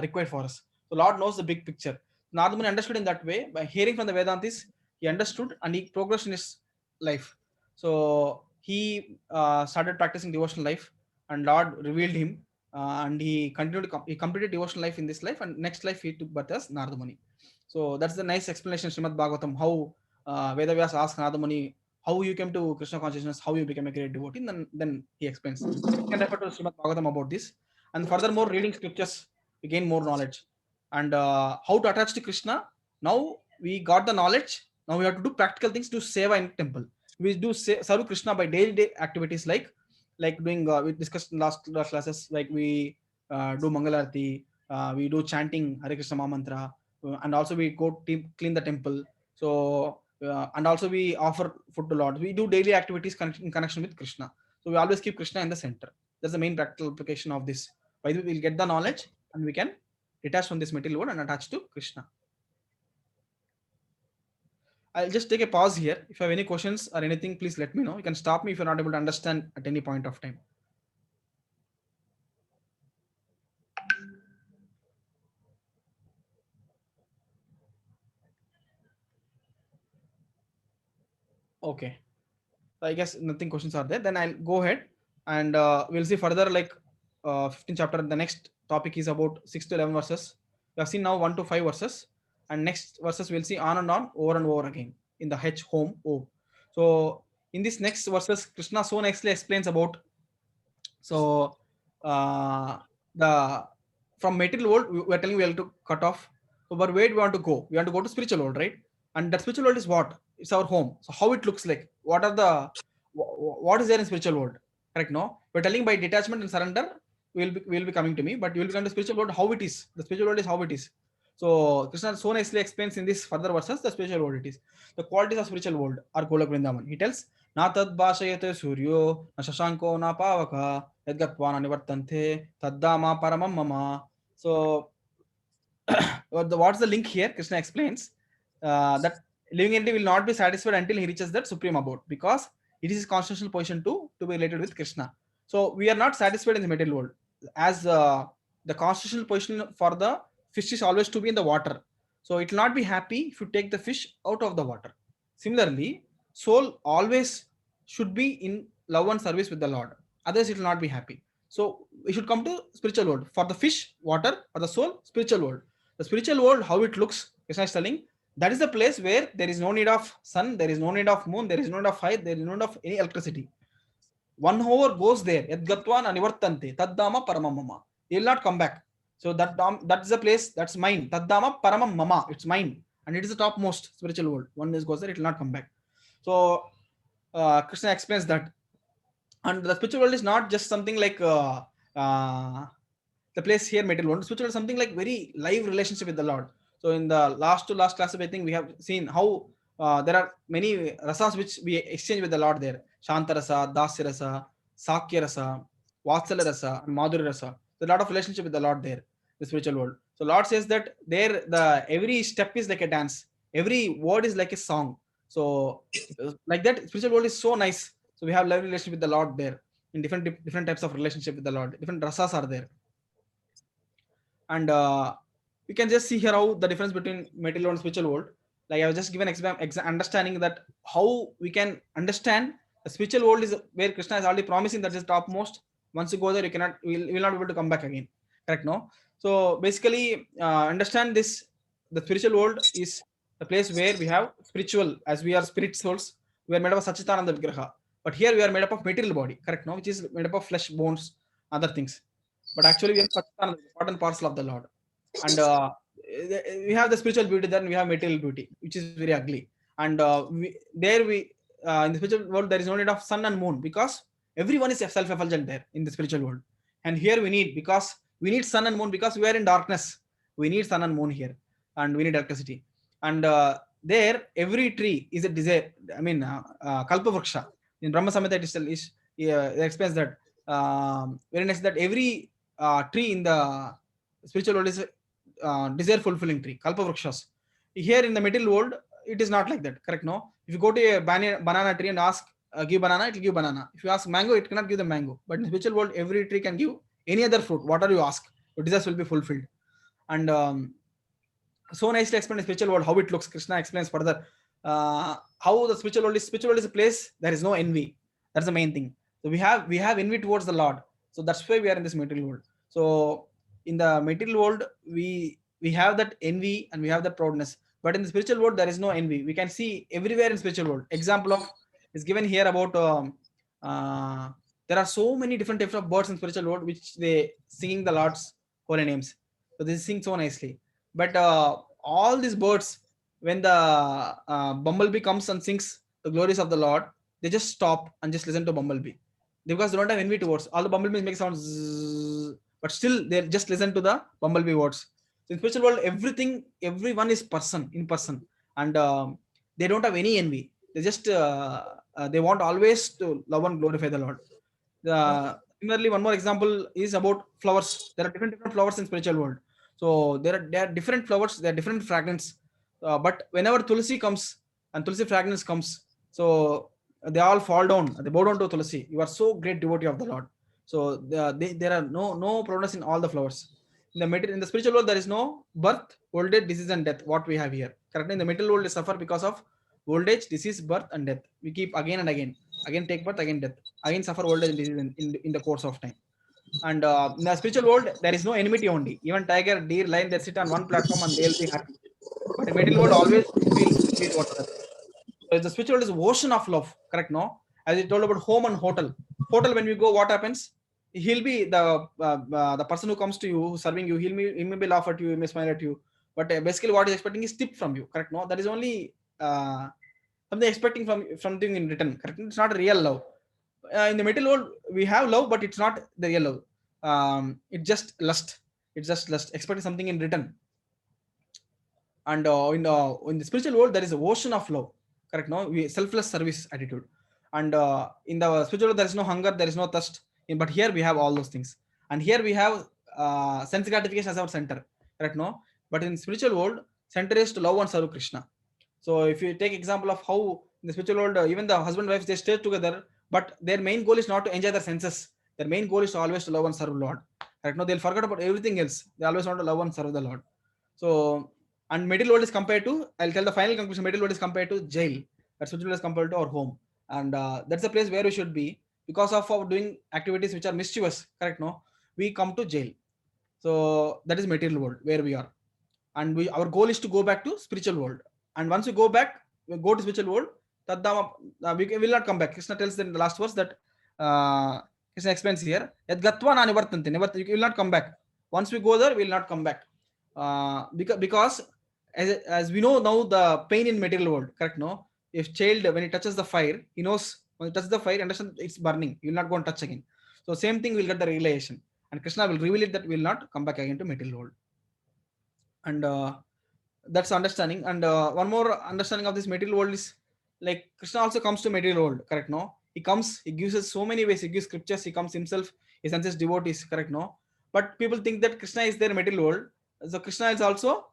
[SPEAKER 1] required for us. So Lord knows the big picture. Narada Muni understood in that way. By hearing from the Vedantis, he understood and he progressed in his life. So he started practicing devotional life, and Lord revealed him, and he continued he completed devotional life in this life, and next life he took birth as Narada Muni. So that's the nice explanation, Srimad Bhagavatam, how Vedavyas asked Narada Muni how you came to Krishna consciousness, how you became a great devotee. And then he explains. You can refer to Srimad Bhagavatam about this. And furthermore, reading scriptures, we gain more knowledge. And how to attach to Krishna. Now we got the knowledge. Now we have to do practical things to seva in temple. We do serve Krishna by daily activities like doing. We discussed in last classes, like we do Mangalarti, we do chanting Hare Krishna Mahamantra, and also we go clean the temple. So and also we offer food to Lord. We do daily activities in connection with Krishna. So we always keep Krishna in the center. That's the main practical application of this. By the way, we'll get the knowledge and we can detach from this material world and attach to Krishna. I'll just take a pause here. If you have any questions or anything, please let me know. You can stop me if you're not able to understand at any point of time. Okay. I guess nothing questions are there. Then I'll go ahead and we'll see further like 15th chapter. The next topic is about 6 to 11 verses. We have seen now 1 to 5 verses, and next verses we'll see on and over again in the H home O. So in this next verses, Krishna so nicely explains about so the from material world we are telling we have to cut off. So but where do we want to go? We want to go to spiritual world, right? And that spiritual world is what? It's our home. So how it looks like? What are the what is there in spiritual world? Correct? No, we're telling by detachment and surrender will be coming to me, but you will become the spiritual world how it is. The spiritual world is how it is. So Krishna so nicely explains in this further verses the spiritual world it is. The qualities of spiritual world are Golok Vrindavan. He tells Na tad bhashayate suryo na shashanko na pavaka yadgatva na nivartante taddama paramam mama. So what's the link here? Krishna explains that living entity will not be satisfied until he reaches that supreme abode, because it is his constitutional position to be related with Krishna. So we are not satisfied in the material world, as the constitutional position for the fish is always to be in the water. So it will not be happy if you take the fish out of the water. Similarly, soul always should be in love and service with the Lord. Otherwise, it will not be happy. So we should come to spiritual world. For the fish, water; for the soul, spiritual world. The spiritual world, how it looks, Krishna is telling, that is the place where there is no need of sun, there is no need of moon, there is no need of fire, there is no need of any electricity. One hour goes there, Yadgatvan anivartante, Taddama Paramamama. He will not come back. So that's the place, that's mine. Taddama Paramamama, it's mine. And it is the topmost spiritual world. One is goes there, it will not come back. So Krishna explains that. And the spiritual world is not just something like the place here, material world. Spiritual is something like very live relationship with the Lord. So in the last class, I think we have seen how there are many rasas which we exchange with the Lord there. Shanta rasa, Dasya rasa, Sakya rasa, Vatsalya rasa, and Madhurya rasa. There's a lot of relationship with the Lord there, the spiritual world. So Lord says that there the every step is like a dance, every word is like a song. So like that, spiritual world is so nice. So we have love relationship with the Lord there in different types of relationship with the Lord. Different rasas are there, and you can just see here how the difference between material world and spiritual world. Like I was just given understanding that how we can understand the spiritual world is where Krishna is already promising that is topmost. Once you go there, you will not be able to come back again. Correct? No. So basically, understand this. The spiritual world is the place where we have spiritual, as we are spirit souls. We are made up of Sachitananda Vigraha. But here we are made up of material body. Correct? No, which is made up of flesh, bones, other things. But actually, we are Sachitananda, part and parcel of the Lord. And we have the spiritual beauty, then we have material beauty, which is very ugly. And in the spiritual world there is no need of sun and moon, because everyone is self-effulgent there in the spiritual world. And here we need sun and moon, because we are in darkness. We need sun and moon here, and we need electricity. And there every tree is a desire. I mean, kalpa vriksha in Brahma Samhita it explains that very nice, that every tree in the spiritual world is desire fulfilling tree, kalpa vrikshas. Here in the material world, it is not like that. Correct? No. If you go to a banana tree and ask give banana, it will give banana. If you ask mango, it cannot give the mango. But in the spiritual world, every tree can give any other fruit. Whatever you ask, your desires will be fulfilled. And so nicely explained in the spiritual world how it looks. Krishna explains further how the spiritual world is. Spiritual world is a place there is no envy. That's the main thing. So we have envy towards the Lord. So that's why we are in this material world. So in the material world, we have that envy and we have that proudness. But in the spiritual world, there is no envy. We can see everywhere in spiritual world. Example of is given here about there are so many different types of birds in spiritual world which they singing the Lord's holy names. So they sing so nicely. But all these birds, when the bumblebee comes and sings the glories of the Lord, they just stop and just listen to bumblebee, because they don't have envy towards. All the bumblebees make sounds, but still they just listen to the bumblebee words. So in spiritual world, everyone is in person, and they don't have any envy. They just they want always to love and glorify the Lord. Similarly, one more example is about flowers. There are different flowers in spiritual world. So there are different flowers, there are different fragrance. But whenever Tulsi comes and Tulsi fragrance comes, so they all fall down. They bow down to Tulsi. You are so great devotee of the Lord. So there are no problems in all the flowers. In the spiritual world, there is no birth, old age, disease, and death. What we have here, correct? In the material world, they suffer because of old age, disease, birth, and death. We keep again and again. Again take birth, again death. Again suffer old age and disease in the course of time. And in the spiritual world, there is no enmity only. Even tiger, deer, lion, they sit on one platform and they'll be happy. But in material world, always feel enmity towards others. So the spiritual world is ocean of love, correct? No, as you told about home and hotel. Hotel, when we go, what happens? He'll be the person who comes to you, who's serving you. He may be laugh at you, he may smile at you, but basically what he's expecting is tip from you, correct? No, that is only something expecting from something in return, correct? It's not a real love. In the material world, we have love, but it's not the real love. It's just lust. It's just lust, expecting something in return. And in the spiritual world, there is an ocean of love, correct? No, we selfless service attitude. And in the spiritual world, there is no hunger, there is no thirst. But here we have all those things. And here we have sense gratification as our center, correct? No, but in spiritual world, center is to love and serve Krishna. So if you take example of how in the spiritual world, even the husband and wife, they stay together, but their main goal is not to enjoy their senses. Their main goal is to always to love and serve Lord. Right now, they'll forget about everything else. They always want to love and serve the Lord. So, and material world is compared to, I'll tell the final conclusion, material world is compared to jail. That spiritual world is compared to our home. And that's the place where we should be. Because of our doing activities which are mischievous, correct? No, we come to jail. So that is material world where we are. And our goal is to go back to spiritual world. And once we go back, we go to spiritual world, we will not come back. Krishna tells in the last verse that Krishna explains here, you will not come back. Once we go there, we will not come back. Because as we know now, the pain in material world, correct? No, if child, when he touches the fire, he knows when he touches the fire, understand it's burning. You will not go and touch again. So same thing, will get the realization, and Krishna will reveal it that we will not come back again to material world. And that's understanding. And one more understanding of this material world is like Krishna also comes to material world, correct? No, he comes, he gives us so many ways. He gives scriptures, he comes himself, he sends his devotees, correct? No, but people think that Krishna is there in material world. So Krishna is also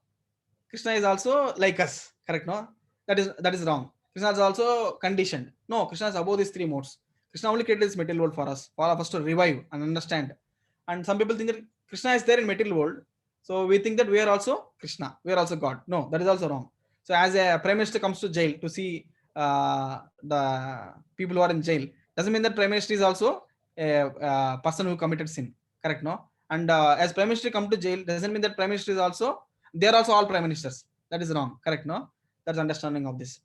[SPEAKER 1] like us, correct? No, that is wrong. Krishna is also conditioned. No, Krishna is above these three modes. Krishna only created this material world for us, for us to revive and understand. And some people think that Krishna is there in material world, so we think that we are also Krishna, we are also God. No, that is also wrong. So as a prime minister comes to jail to see the people who are in jail, doesn't mean that prime minister is also a person who committed sin, correct? No, and as prime minister come to jail, doesn't mean that prime minister is also, they are also all prime ministers. That is wrong, correct? No, that's understanding of this.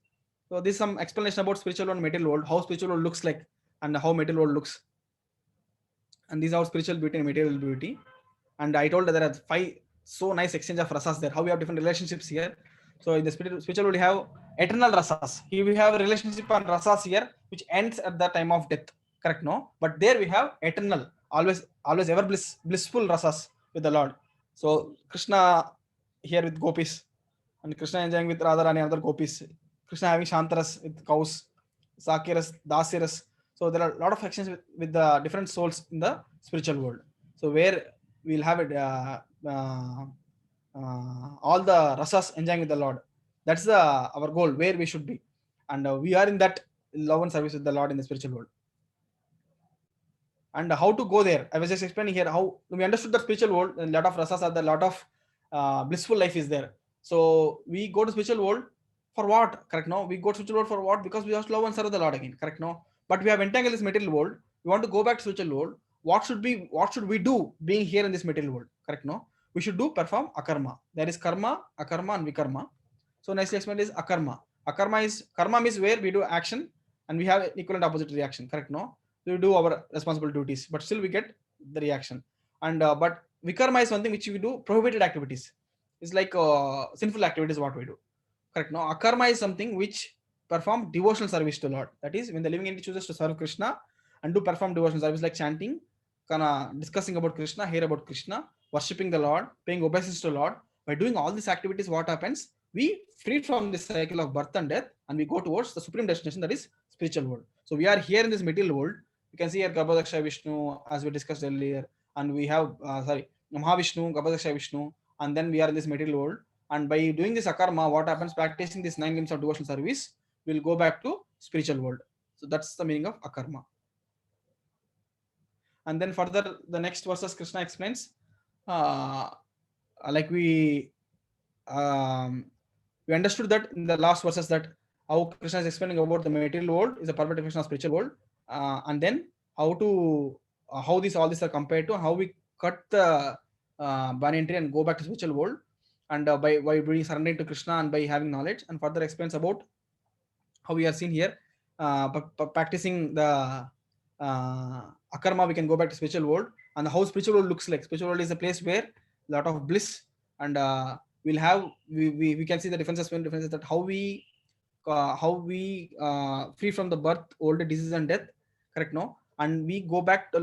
[SPEAKER 1] So this is some explanation about spiritual world and material world, how spiritual world looks like and how material world looks. And these are spiritual beauty and material beauty. And I told that there are 5 so nice exchange of rasas there, how we have different relationships here. So in the spiritual world, we have eternal rasas. Here we have a relationship on rasas here, which ends at the time of death, correct? No, but there we have eternal, always ever blissful rasas with the Lord. So Krishna here with gopis, and Krishna enjoying with Radharani and other gopis. Krishna having Shantaras with cows, Sakiras, Dasiras. So there are a lot of actions with the different souls in the spiritual world. So where we'll have it, all the rasas enjoying with the Lord. That's our goal, where we should be. And we are in that love and service with the Lord in the spiritual world. And how to go there, I was just explaining here how we understood the spiritual world. A lot of rasas are there, a lot of blissful life is there. So we go to spiritual world for what, correct? No, we go to spiritual world for what? Because we have to love and serve the Lord again, correct? No, but we have entangled this material world. We want to go back to spiritual world. What should we do being here in this material world, correct? No, we should perform akarma. There is karma, akarma, and vikarma. So nicely explained is akarma. Karma means where we do action and we have equal and opposite reaction, correct? No, we do our responsible duties, but still we get the reaction. And but vikarma is something which we do prohibited activities. It's like sinful activities what we do, correct? No, akarma is something which perform devotional service to Lord. That is when the living entity chooses to serve Krishna and do perform devotional service like chanting, discussing about Krishna, hear about Krishna, worshipping the Lord, paying obeisance to Lord. By doing all these activities, what happens? We free from this cycle of birth and death, and we go towards the supreme destination, that is spiritual world. So we are here in this material world. You can see here Garbhodaksha Vishnu, as we discussed earlier, and we have Mahavishnu, Garbhodaksha Vishnu, and then we are in this material world. And by doing this akarma, what happens? Practicing these 9 limbs of devotional service, we'll go back to spiritual world. So that's the meaning of akarma. And then further, the next verses Krishna explains, like we understood that in the last verses that how Krishna is explaining about the material world is a perfect definition of spiritual world, and then how to how all these are compared to how we cut the banyan tree and go back to spiritual world, and by being surrendering to Krishna and by having knowledge, and further explains about how we are seen here practicing the akarma, we can go back to spiritual world, and how spiritual world looks like. Spiritual world is a place where a lot of bliss, and we'll have we can see the differences that how we free from the birth, old disease and death, correct? No, and we go back to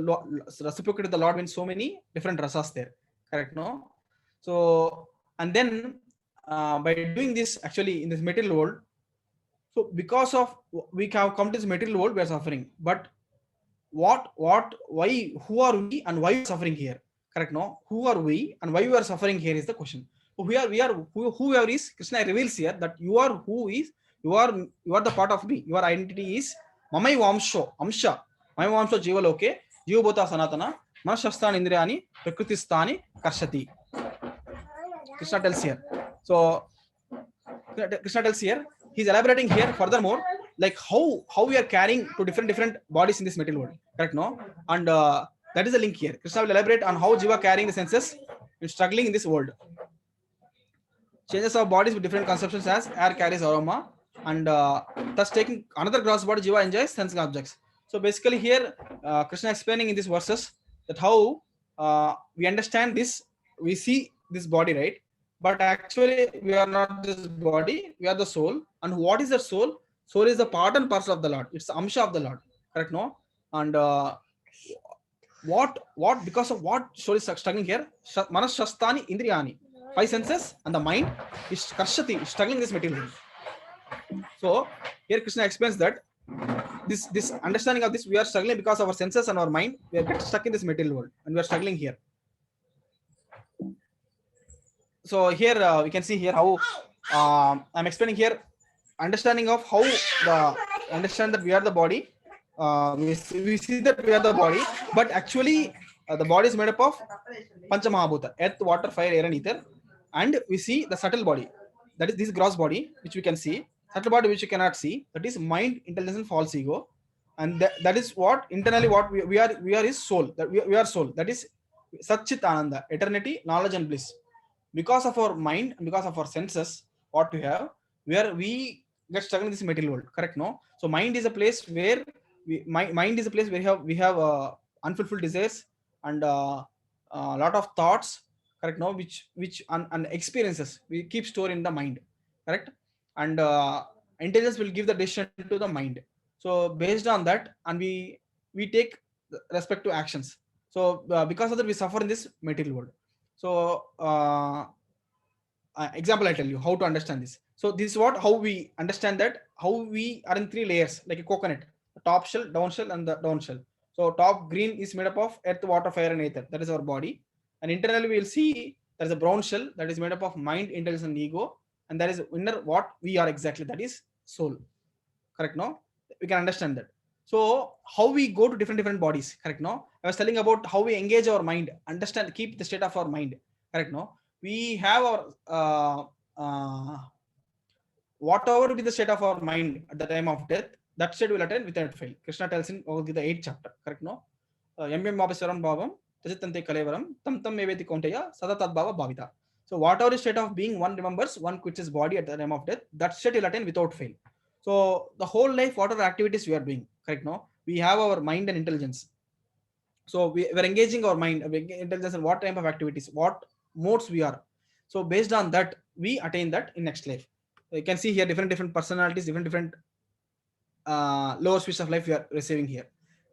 [SPEAKER 1] reciprocate to the Lord in so many different rasas there, correct? No, so and then by doing this actually in this material world, so because of we have come to this material world, we are suffering. But why, who are we and why we are suffering here? Correct? No? Who are we and why we are suffering here is the question. Whoever is, Krishna reveals here that you are who is, you are the part of me. Your identity is Mamai Vamsho, Amsha. Mamai Vamsho Jivaloke, Jivabhota Sanatana, Manashastan Indriyani, Prakristani, Karshati. Krishna tells here. So Krishna tells here, he's elaborating here furthermore, like how we are carrying to different bodies in this material world, correct? No, and that is the link here. Krishna will elaborate on how Jiva carrying the senses and struggling in this world. Changes of bodies with different conceptions as air carries aroma, and thus taking another gross body, Jiva enjoys sense objects. So basically here Krishna explaining in these verses that how we understand this, we see this body, right? But actually we are not this body, we are the soul. And what is the soul? Soul is the part and parcel of the Lord. It's the amsha of the Lord, correct? No, and what because of what soul is struggling here? Manas shastani indriyani, 5 senses, and the mind is karshati, struggling in this material world. So here Krishna explains that this understanding of this, we are struggling because of our senses and our mind, we are getting stuck in this material world and we are struggling here. So here we can see here how I'm explaining here understanding of how the understand that we are the body. We see that we are the body, but actually the body is made up of Pancha Mahabhuta, earth, water, fire, air, and ether. And we see the subtle body, that is this gross body, which we can see, subtle body which you cannot see, that is mind, intelligence, and false ego. And that is what internally what we are is soul, that we are soul, that is Satchit Ananda, eternity, knowledge, and bliss. Because of our mind and because of our senses, what we have, where we get stuck in this material world, correct? No, so mind is a place where mind is a place where we have unfulfilled desires and a lot of thoughts, correct? No, which and experiences we keep stored in the mind, correct? And intelligence will give the decision to the mind. So based on that, and we take respect to actions. So because of that, we suffer in this material world. So example, I tell you how to understand this. So this is how we understand that how we are in 3 layers, like a coconut: the top shell, down shell, and the down shell. So top green is made up of earth, water, fire, and ether. That is our body. And internally we will see there is a brown shell that is made up of mind, intelligence, and ego. And that is inner what we are exactly, that is soul, correct? No, we can understand that. So how we go to different bodies, correct? No, I was telling about how we engage our mind, understand, keep the state of our mind, correct? No, we have our whatever be the state of our mind at the time of death, that state will attain without fail. Krishna tells in the 8th chapter, correct? No, yam mabhasaram bhavam tajitante kalevaram tam meveti kauntaya sada tad bhava bhavita. So whatever is state of being one remembers, one quits his body at the time of death, that state will attain without fail. So the whole life, whatever activities we are doing, correct? No, we have our mind and intelligence. So we are engaging our mind, intelligence, and what type of activities, what modes we are. So based on that, we attain that in next life. You can see here different personalities, different lower species of life we are receiving here,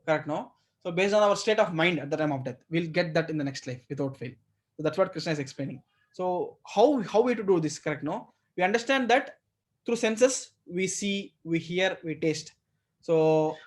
[SPEAKER 1] correct? No, so based on our state of mind at the time of death, we'll get that in the next life without fail. So that's what Krishna is explaining. So how we to do this, correct? No, we understand that through senses, we see, we hear, we taste. So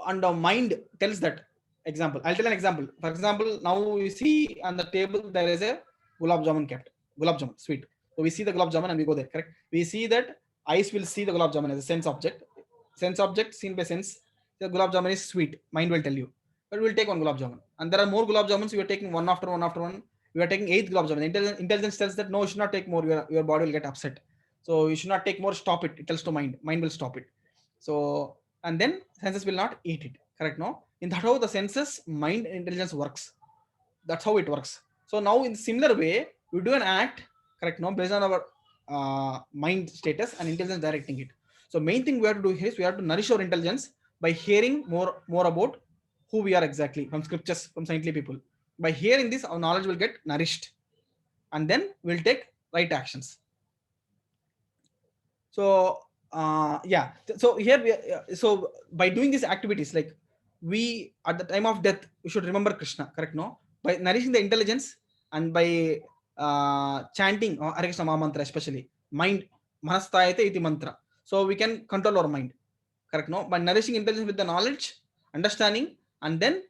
[SPEAKER 1] and the mind tells that. Example, I'll tell an example. For example, now we see on the table there is a gulab jamun kept, gulab jamun sweet. So we see the gulab jamun and we go there, correct? We see that eyes will see the gulab jamun as a sense object seen by sense. The gulab jamun is sweet, mind will tell you, but we'll take one gulab jamun, and there are more gulab jamuns. We are taking one after one. We are taking 8th gulab jamun. Intelligence tells that no, you should not take more, your body will get upset. So you should not take more, stop it. It tells to mind. Mind will stop it. So, and then senses will not eat it. Correct? No? In that how the senses, mind, intelligence works. That's how it works. So now in similar way, we do an act, correct? No, based on our mind status and intelligence directing it. So main thing we have to do here is we have to nourish our intelligence by hearing more about who we are exactly from scriptures, from saintly people. By hearing this, our knowledge will get nourished, and then we'll take right actions. So yeah, so here so by doing these activities, like we at the time of death we should remember Krishna, correct? No, by nourishing the intelligence and by chanting Hare Krishna Maha Mantra, especially mind manastayate iti mantra, so we can control our mind, correct? No, by nourishing intelligence with the knowledge, understanding, and then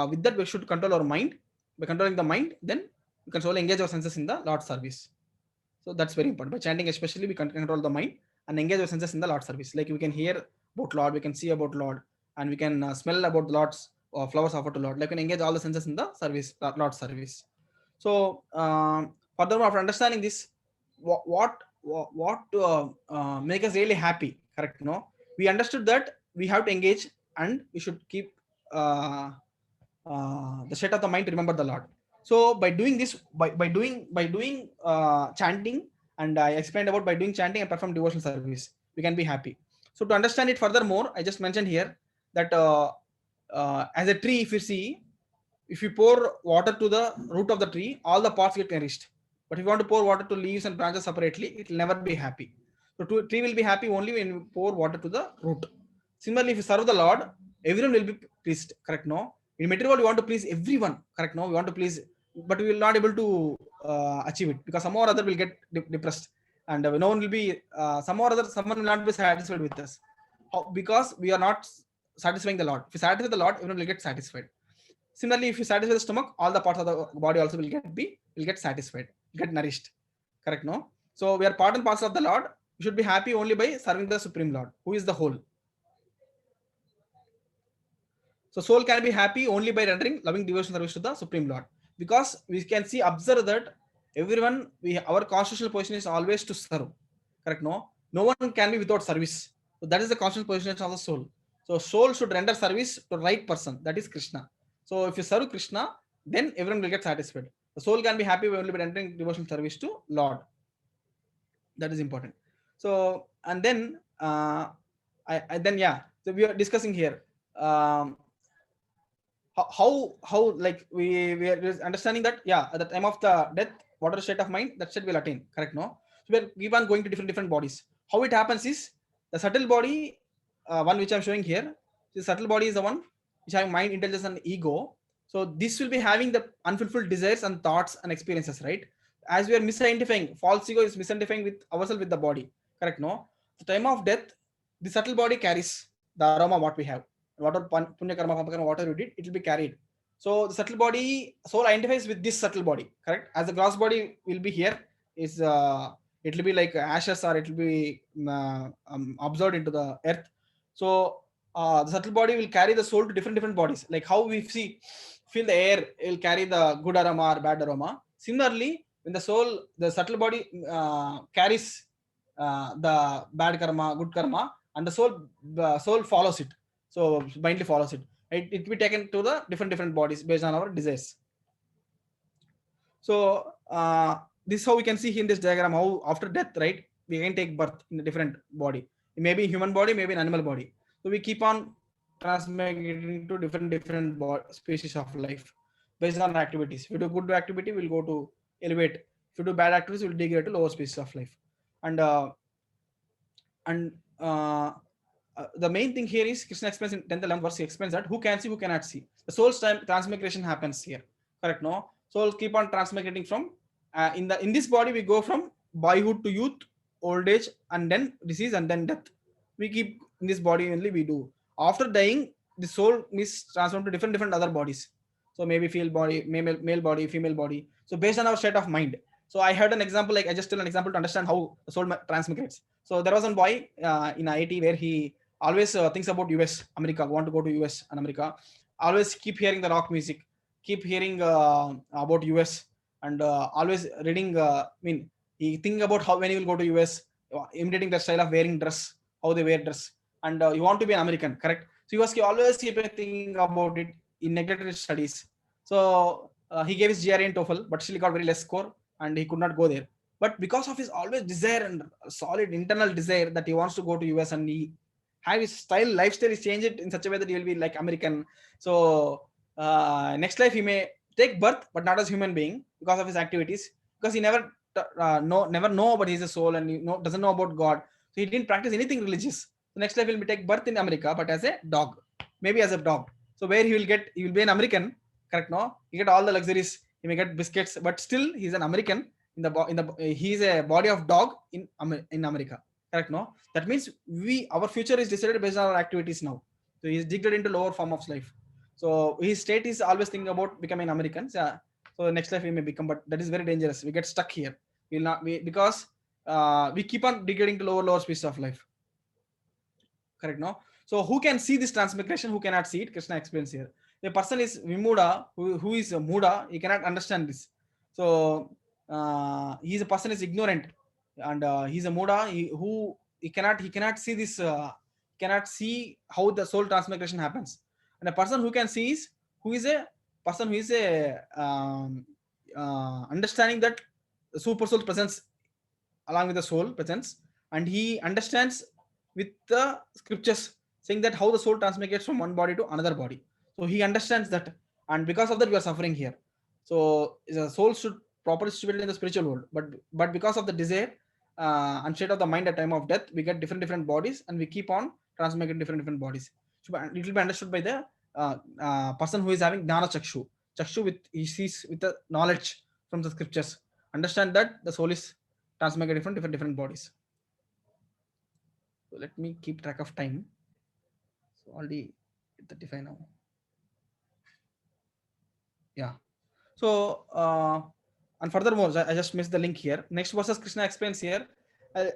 [SPEAKER 1] with that we should control our mind. By controlling the mind, then we can slowly engage our senses in the Lord's service. So that's very important. By chanting, especially, we can control the mind and engage our senses in the Lord service. Like we can hear about Lord, we can see about Lord, and we can smell about the Lord's flowers offered to Lord. Like we can engage all the senses in the service, Lord service. So furthermore, after understanding this, what make us really happy? Correct? No, we understood that we have to engage and we should keep the state of the mind to remember the Lord. So by doing this, by doing chanting, and I explained about by doing chanting and perform devotional service, we can be happy. So to understand it furthermore, I just mentioned here that as a tree, if you see, if you pour water to the root of the tree, all the parts get nourished. But if you want to pour water to leaves and branches separately, it will never be happy. So tree will be happy only when you pour water to the root. Similarly, if you serve the Lord, everyone will be pleased. Correct? No. In material world, we want to please everyone. Correct? No. We want to please, but we will not able to achieve it because some or other will get depressed, and no one will be some or other. Someone will not be satisfied with us. How? Because we are not satisfying the Lord. If you satisfy the Lord, everyone will get satisfied. Similarly, if you satisfy the stomach, all the parts of the body also will get satisfied, get nourished. Correct? No. So we are part and parcel of the Lord. We should be happy only by serving the Supreme Lord, who is the whole. So soul can be happy only by rendering loving devotional service to the Supreme Lord, because we can see, observe that everyone, our constitutional position is always to serve. Correct? No, no one can be without service. So that is the constitutional position of the soul. So soul should render service to the right person, that is Krishna. So if you serve Krishna, then everyone will get satisfied. The soul can be happy only by rendering devotional service to Lord. That is important. So and then then yeah. So we are discussing here. How like we are understanding that at the time of the death, whatever state of mind, that state will attain. Correct? No. So we keep on going to different bodies. How it happens is the subtle body, one which I'm showing here. The subtle body is the one which having mind, intelligence, and ego. So this will be having the unfulfilled desires and thoughts and experiences, right? As we are misidentifying, false ego is misidentifying with ourselves with the body. Correct? No. The time of death, the subtle body carries the aroma what we have. Whatever punya karma, papa karma, whatever you did, it will be carried. So the subtle body, soul identifies with this subtle body, correct? As the gross body will be here, is it will be like ashes, or it will be absorbed into the earth. So the subtle body will carry the soul to different bodies. Like how we feel the air, it will carry the good aroma or bad aroma. Similarly, when the subtle body carries the bad karma, good karma, and the soul follows it. So blindly follows it. It will be taken to the different bodies based on our desires. So this is how we can see in this diagram how after death, right, we can take birth in a different body. It may be human body, maybe an animal body. So we keep on transmigrating to different species of life based on activities. If you do good activity, we'll go to elevate. If you do bad activities, we'll degrade to lower species of life. And the main thing here is Krishna explains in 10th 11th verse. He explains that who can see, who cannot see. The soul's transmigration happens here. Correct? No. Soul keep on transmigrating from in this body. We go from boyhood to youth, old age, and then disease, and then death. We keep in this body only. We do. After dying, the soul is transformed to different other bodies. So maybe female body, male body, female body. So based on our state of mind. So I heard an example, like I just tell an example to understand how the soul transmigrates. So there was one boy in IIT where he always thinks about US, America, want to go to US and America. Always keep hearing the rock music, keep hearing about US, and always reading. He think about how when he will go to US, imitating the style of wearing dress, how they wear dress, and you want to be an American, correct? So he was always keeping thinking about it. He neglected his studies. So he gave his GRE and TOEFL, but still he got very less score, and he could not go there. But because of his always desire and solid internal desire that he wants to go to US, and he have his lifestyle is changed in such a way that he will be like American. So next life he may take birth, but not as human being because of his activities, because he never know about his soul, and he doesn't know about God. So he didn't practice anything religious. So next life he will take birth in America, but as a dog, maybe as a dog. So where he will be an American, correct? No, he get all the luxuries. He may get biscuits, but still he's an American he's a body of dog in America, correct? No, that means our future is decided based on our activities now. So he's degraded into lower form of life. So his state is always thinking about becoming American. So next life we may become, but that is very dangerous. We get stuck here. We'll not because we keep on degrading to lower species of life. Correct, no? So who can see this transmigration? Who cannot see it? Krishna explains here. The person is Vimuda, who is a Muda. He cannot understand this. So he's a person is ignorant, and he's a Muda. He cannot see this. Cannot see how the soul transmigration happens. And a person who can see is who is a person who is a understanding that the super soul presence along with the soul presence, and he understands with the scriptures saying that how the soul transmigrates from one body to another body. So he understands that, and because of that we are suffering here. So the soul should properly distribute in the spiritual world, but because of the desire and state of the mind at time of death, we get different bodies, and we keep on transmigrating different bodies. So it will be understood by the person who is having Gnana Chakshu with he sees with the knowledge from the scriptures, understand that the soul is transmigrated from different bodies. So let me keep track of time. So already 35 now. Yeah. So and furthermore, I just missed the link here. Next verses Krishna explains here.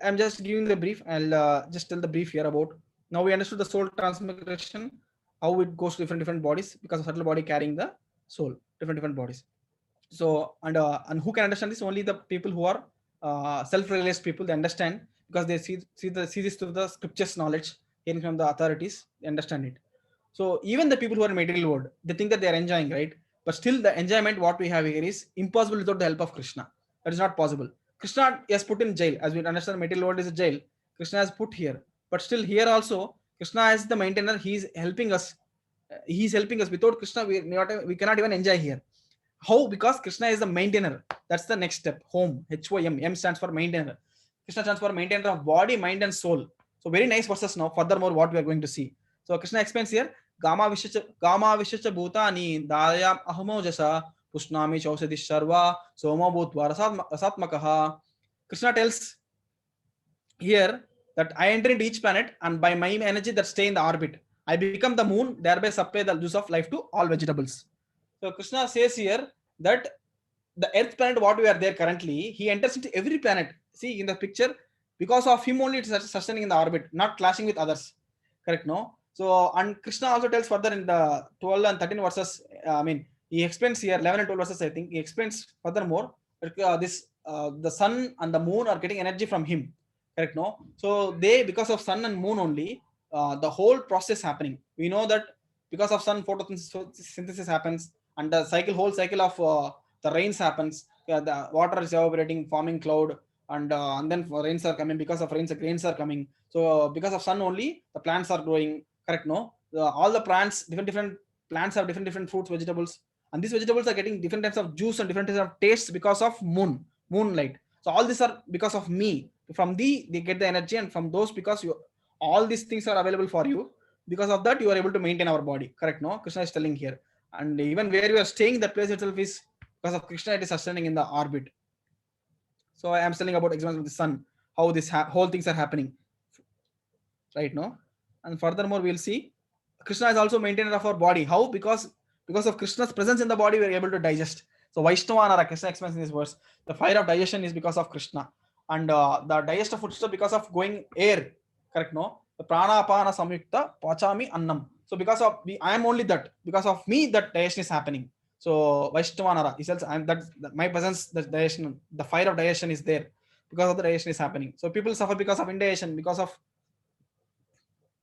[SPEAKER 1] I'm just giving the brief. I'll just tell the brief here about. Now we understood the soul transmigration, how it goes to different bodies because of subtle body carrying the soul, different bodies. So and who can understand this? Only the people who are self-realized people. They understand because they see this through the scriptures knowledge hearing from the authorities. They understand it. So even the people who are in material world, they think that they are enjoying, right? But still the enjoyment what we have here is impossible without the help of Krishna. That is not possible. Krishna is put in jail. As we understand, material world is a jail. Krishna is put here. But still here also, Krishna is the maintainer. He is helping us. He is helping us. Without Krishna, we cannot even enjoy here. How? Because Krishna is the maintainer. That's the next step. Home. HOM. M stands for maintainer. Krishna stands for maintainer of body, mind, and soul. So very nice verses now. Furthermore, what we are going to see. So Krishna explains here. Gama vishacha bhutani dayam ahamojasa pushnami chausadi sharva soma bhutva rasatmakaha. Krishna tells here that I enter into each planet, and by my energy that stay in the orbit, I become the moon, thereby supply the juice of life to all vegetables. So Krishna says here that the earth planet, what we are there currently, he enters into every planet. See in the picture, because of him only it is sustaining in the orbit, not clashing with others. Correct, no? So, and Krishna also tells further in the 12 and 13 verses, he explains here, 11 and 12 verses, I think, he explains furthermore, the sun and the moon are getting energy from him. Correct, no? So, because of sun and moon only, the whole process happening. We know that because of sun, photosynthesis happens, and the whole cycle of the rains happens. The water is evaporating, forming cloud, and then rains are coming. Because of rains, the grains are coming. So because of sun only, the plants are growing. Correct, no? All the plants, different plants have different fruits, vegetables, and these vegetables are getting different types of juice and different types of tastes because of moonlight. So all these are because of me. From they get the energy, and from those, because all these things are available for you. Because of that, you are able to maintain our body. Correct, no? Krishna is telling here. And even where you are staying, that place itself is because of Krishna, it is sustaining in the orbit. So I am telling about examples of the sun, how this whole things are happening. Right, no? And furthermore, we'll see Krishna is also maintainer of our body. How? Because of Krishna's presence in the body, we are able to digest. So Vaishnava, Krishna explains in this verse, the fire of digestion is because of Krishna. And the digestive foodstuff because of going air. Correct, no? The prana apana samyukta pachami annam. So because of me, I am only that. Because of me, that digestion is happening. So Vaishnava, he says, my presence, the digestion, the fire of digestion is there. because of the digestion is happening. So people suffer because of indigestion, because of,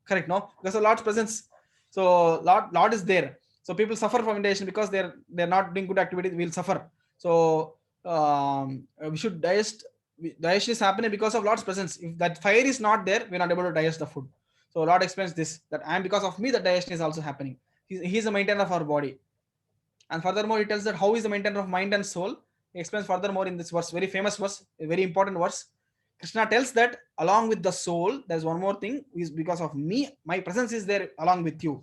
[SPEAKER 1] correct, no, because of Lord's presence. So Lord is there. So people suffer from indigestion because they're not doing good activity. We'll suffer. So we should digest. Digestion is happening because of Lord's presence. If that fire is not there, we're not able to digest the food. So Lord explains this, that I am, because of me the digestion is also happening. He's the maintainer of our body. And furthermore, he tells that how is the maintainer of mind and soul. He explains furthermore in this verse, very famous verse, a very important verse. Krishna tells that along with the soul, there's one more thing, is because of me, my presence is there along with you.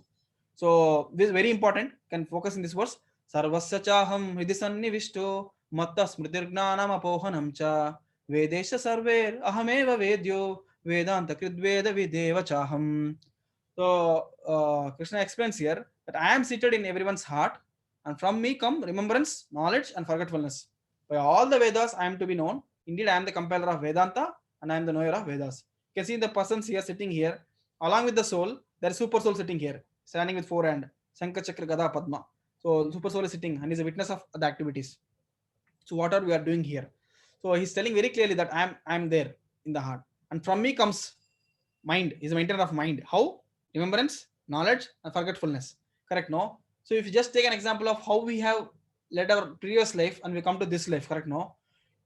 [SPEAKER 1] So this is very important. Can focus in this verse. Sarvasya chaham hridisannivishto matta smritirgnanam apohanam cha vedesha sarver ahameva vedyo vedanta kridveda videva chaham. So Krishna explains here that I am seated in everyone's heart, and from me come remembrance, knowledge, and forgetfulness. By all the Vedas, I am to be known. Indeed, I am the compiler of Vedanta, and I am the knower of Vedas. You can see the persons here sitting here, along with the soul. There is super soul sitting here, standing with four hands, Shankha Chakra Gada Padma. So super soul is sitting and is a witness of the activities. So what are we are doing here? So he's telling very clearly that I am there in the heart, and from me comes mind. Is a maintainer of mind. How? Remembrance, knowledge, and forgetfulness. Correct? No. So if you just take an example of how we have led our previous life and we come to this life, correct? No.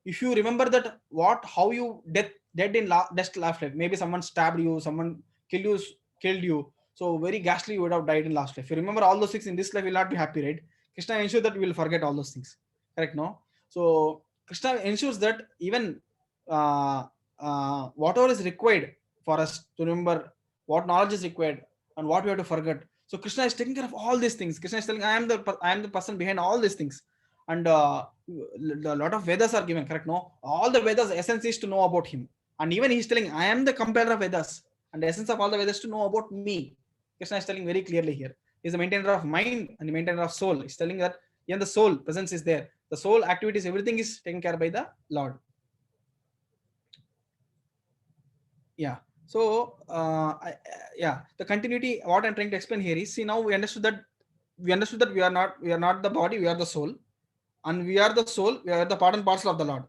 [SPEAKER 1] If you remember that how you dead in last life, maybe someone stabbed you, someone killed you. So very ghastly you would have died in last life. If you remember all those things in this life, you'll not be happy, right? Krishna ensures that we will forget all those things. Correct? No. So Krishna ensures that even whatever is required for us to remember, what knowledge is required and what we have to forget. So Krishna is taking care of all these things. Krishna is telling, I am the person behind all these things. And a lot of Vedas are given, correct? No, all the Vedas, the essence is to know about him. And even he's telling, I am the compiler of Vedas, and the essence of all the Vedas to know about me. Krishna is telling very clearly here. He's the maintainer of mind and the maintainer of soul. He's telling that even the soul presence is there. The soul activities, everything is taken care by the Lord. Yeah. So the continuity, what I'm trying to explain here is, see, now we understood that we are not the body, we are the soul, and we are the soul, we are the part and parcel of the Lord.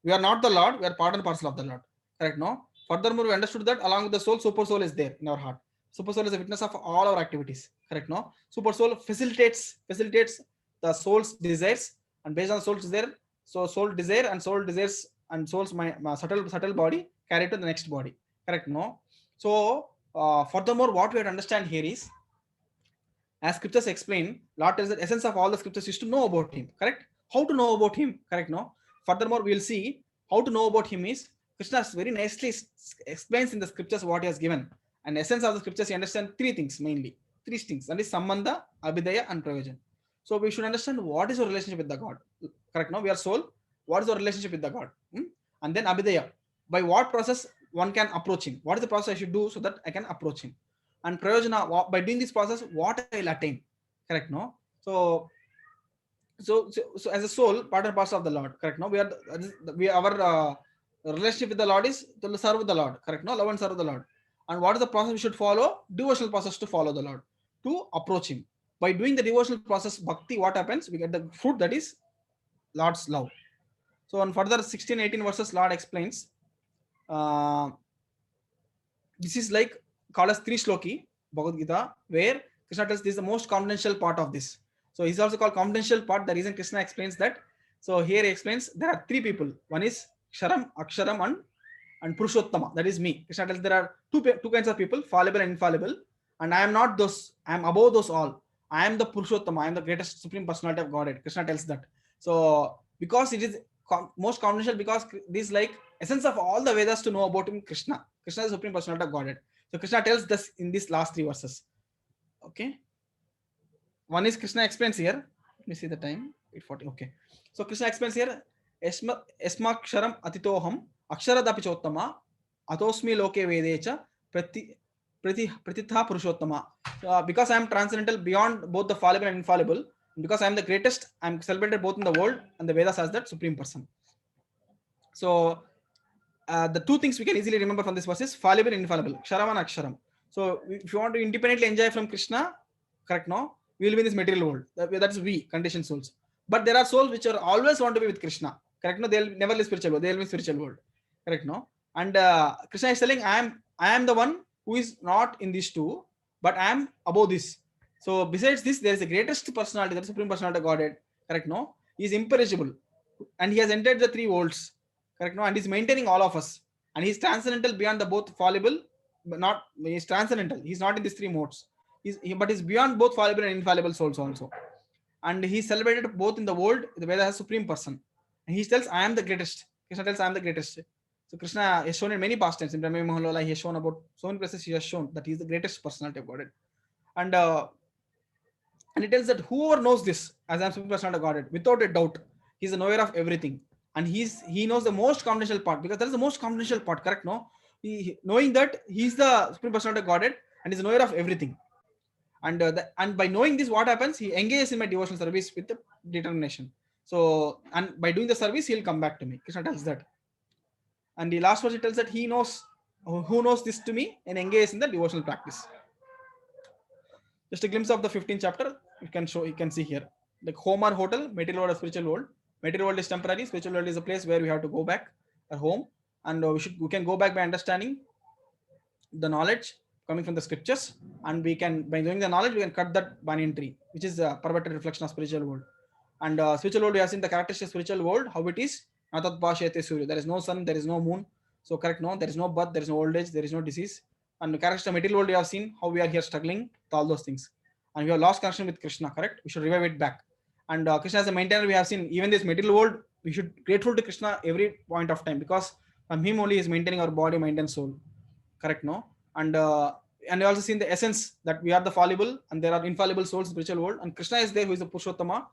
[SPEAKER 1] We are not the Lord, we are part and parcel of the Lord. Correct? No. Furthermore, we understood that along with the soul, super soul is there in our heart. Super soul is a witness of all our activities. Correct? No. Super soul facilitates the soul's desires, and based on soul's desire, so soul desire and soul desires and soul's subtle body carry to the next body. Correct? No. So furthermore, what we have to understand here is, as scriptures explain, Lord tells the essence of all the scriptures is to know about him. Correct? How to know about him? Correct? No. Furthermore, we'll see how to know about him is, Krishna very nicely explains in the scriptures what he has given. And essence of the scriptures, you understand three things mainly. Three things. That is Sambandha, Abhidaya, and Prayojan. So we should understand what is our relationship with the God. Correct? No. We are soul. What is our relationship with the God? And then Abhidaya. By what process one can approach him? What is the process I should do so that I can approach him? And Prayojana, by doing this process, what I will attain. Correct? No. So as a soul, part and parcel of the Lord. Correct? No. Our relationship with the Lord is to serve the Lord. Correct? No. Love and serve the Lord. And what is the process we should follow? Devotional process to follow the Lord, to approach him. By doing the devotional process, bhakti, what happens? We get the fruit, that is Lord's love. So on further 16-18 verses, Lord explains. This is like called as Tri Shloki Bhagavad Gita, where Krishna tells this is the most confidential part of this. So he's also called confidential part. The reason Krishna explains that. So here he explains there are three people. One is Ksharam, Aksharam, and Purushottama. That is me. Krishna tells there are two kinds of people, fallible and infallible. And I am not those. I am above those all. I am the Purushottama. I am the greatest supreme personality of Godhead. Krishna tells that. So because it is most confidential, because this is like essence of all the Vedas to know about him, Krishna. Krishna is the supreme personality of Godhead. So Krishna tells this in these last three verses. Okay. One is Krishna explains here. Let me see the time. 8:40. Okay. So Krishna explains here. Esmaksharam atitoham akshara dapichottama atosmi loke vedecha pratitha purushottama. Because I am transcendental beyond both the fallible and infallible, because I am the greatest, I am celebrated both in the world and the Vedas as that supreme person. So the two things we can easily remember from this verse is fallible and infallible, Ksharam and Aksharam. So if you want to independently enjoy from Krishna, correct? No, we will be in this material world. That's we, conditioned souls. But there are souls which are always want to be with Krishna. Correct? No, they'll never leave spiritual world. They'll be in spiritual world. correct? No, and Krishna is telling, I am the one who is not in these two, but I am above this. So besides this, there is a greatest personality, the supreme personality of Godhead, correct? No, he is imperishable, and he has entered the three worlds, correct? No, and he's maintaining all of us, and he's transcendental beyond the both fallible, but not, he's transcendental. He's not in these three modes. But he's beyond both fallible and infallible souls also, and he's celebrated both in the world, the Veda has supreme person, and he tells, I am the greatest. Krishna tells, I am the greatest. So Krishna is shown in many past tense. In Brahma Mahalola, he has shown about so many places. He has shown that he is the greatest personality of Godhead, and he tells that whoever knows this as I am supreme personality of Godhead, without a doubt, he is a knower of everything, and he knows the most confidential part, because that is the most confidential part, correct? No, knowing that he is the supreme personality of Godhead and is a knower of everything. And and by knowing this, what happens, he engages in my devotional service with the determination. So, and by doing the service, he'll come back to me. Krishna tells that. And the last verse, he tells that he knows who knows this to me and engages in the devotional practice. Just a glimpse of the 15th chapter you can see here. Like home or hotel, material world or spiritual world. Material world is temporary, spiritual world is a place where we have to go back, our home, and we can go back by understanding the knowledge coming from the scriptures, and we can, by doing the knowledge, we can cut that banyan tree, which is a perverted reflection of spiritual world. And spiritual world, we have seen the characteristic spiritual world, how it is. There is no sun, there is no moon. So correct, no, there is no birth, there is no old age, there is no disease. And the characteristic material world, we have seen how we are here struggling with all those things, and we have lost connection with Krishna, correct? We should revive it back. And Krishna as a maintainer, we have seen even this material world, we should be grateful to Krishna every point of time, because from him only is maintaining our body, mind and soul, correct? No, and we also seen the essence that we are the fallible and there are infallible souls in spiritual world, and Krishna is there, who is the Purushottama,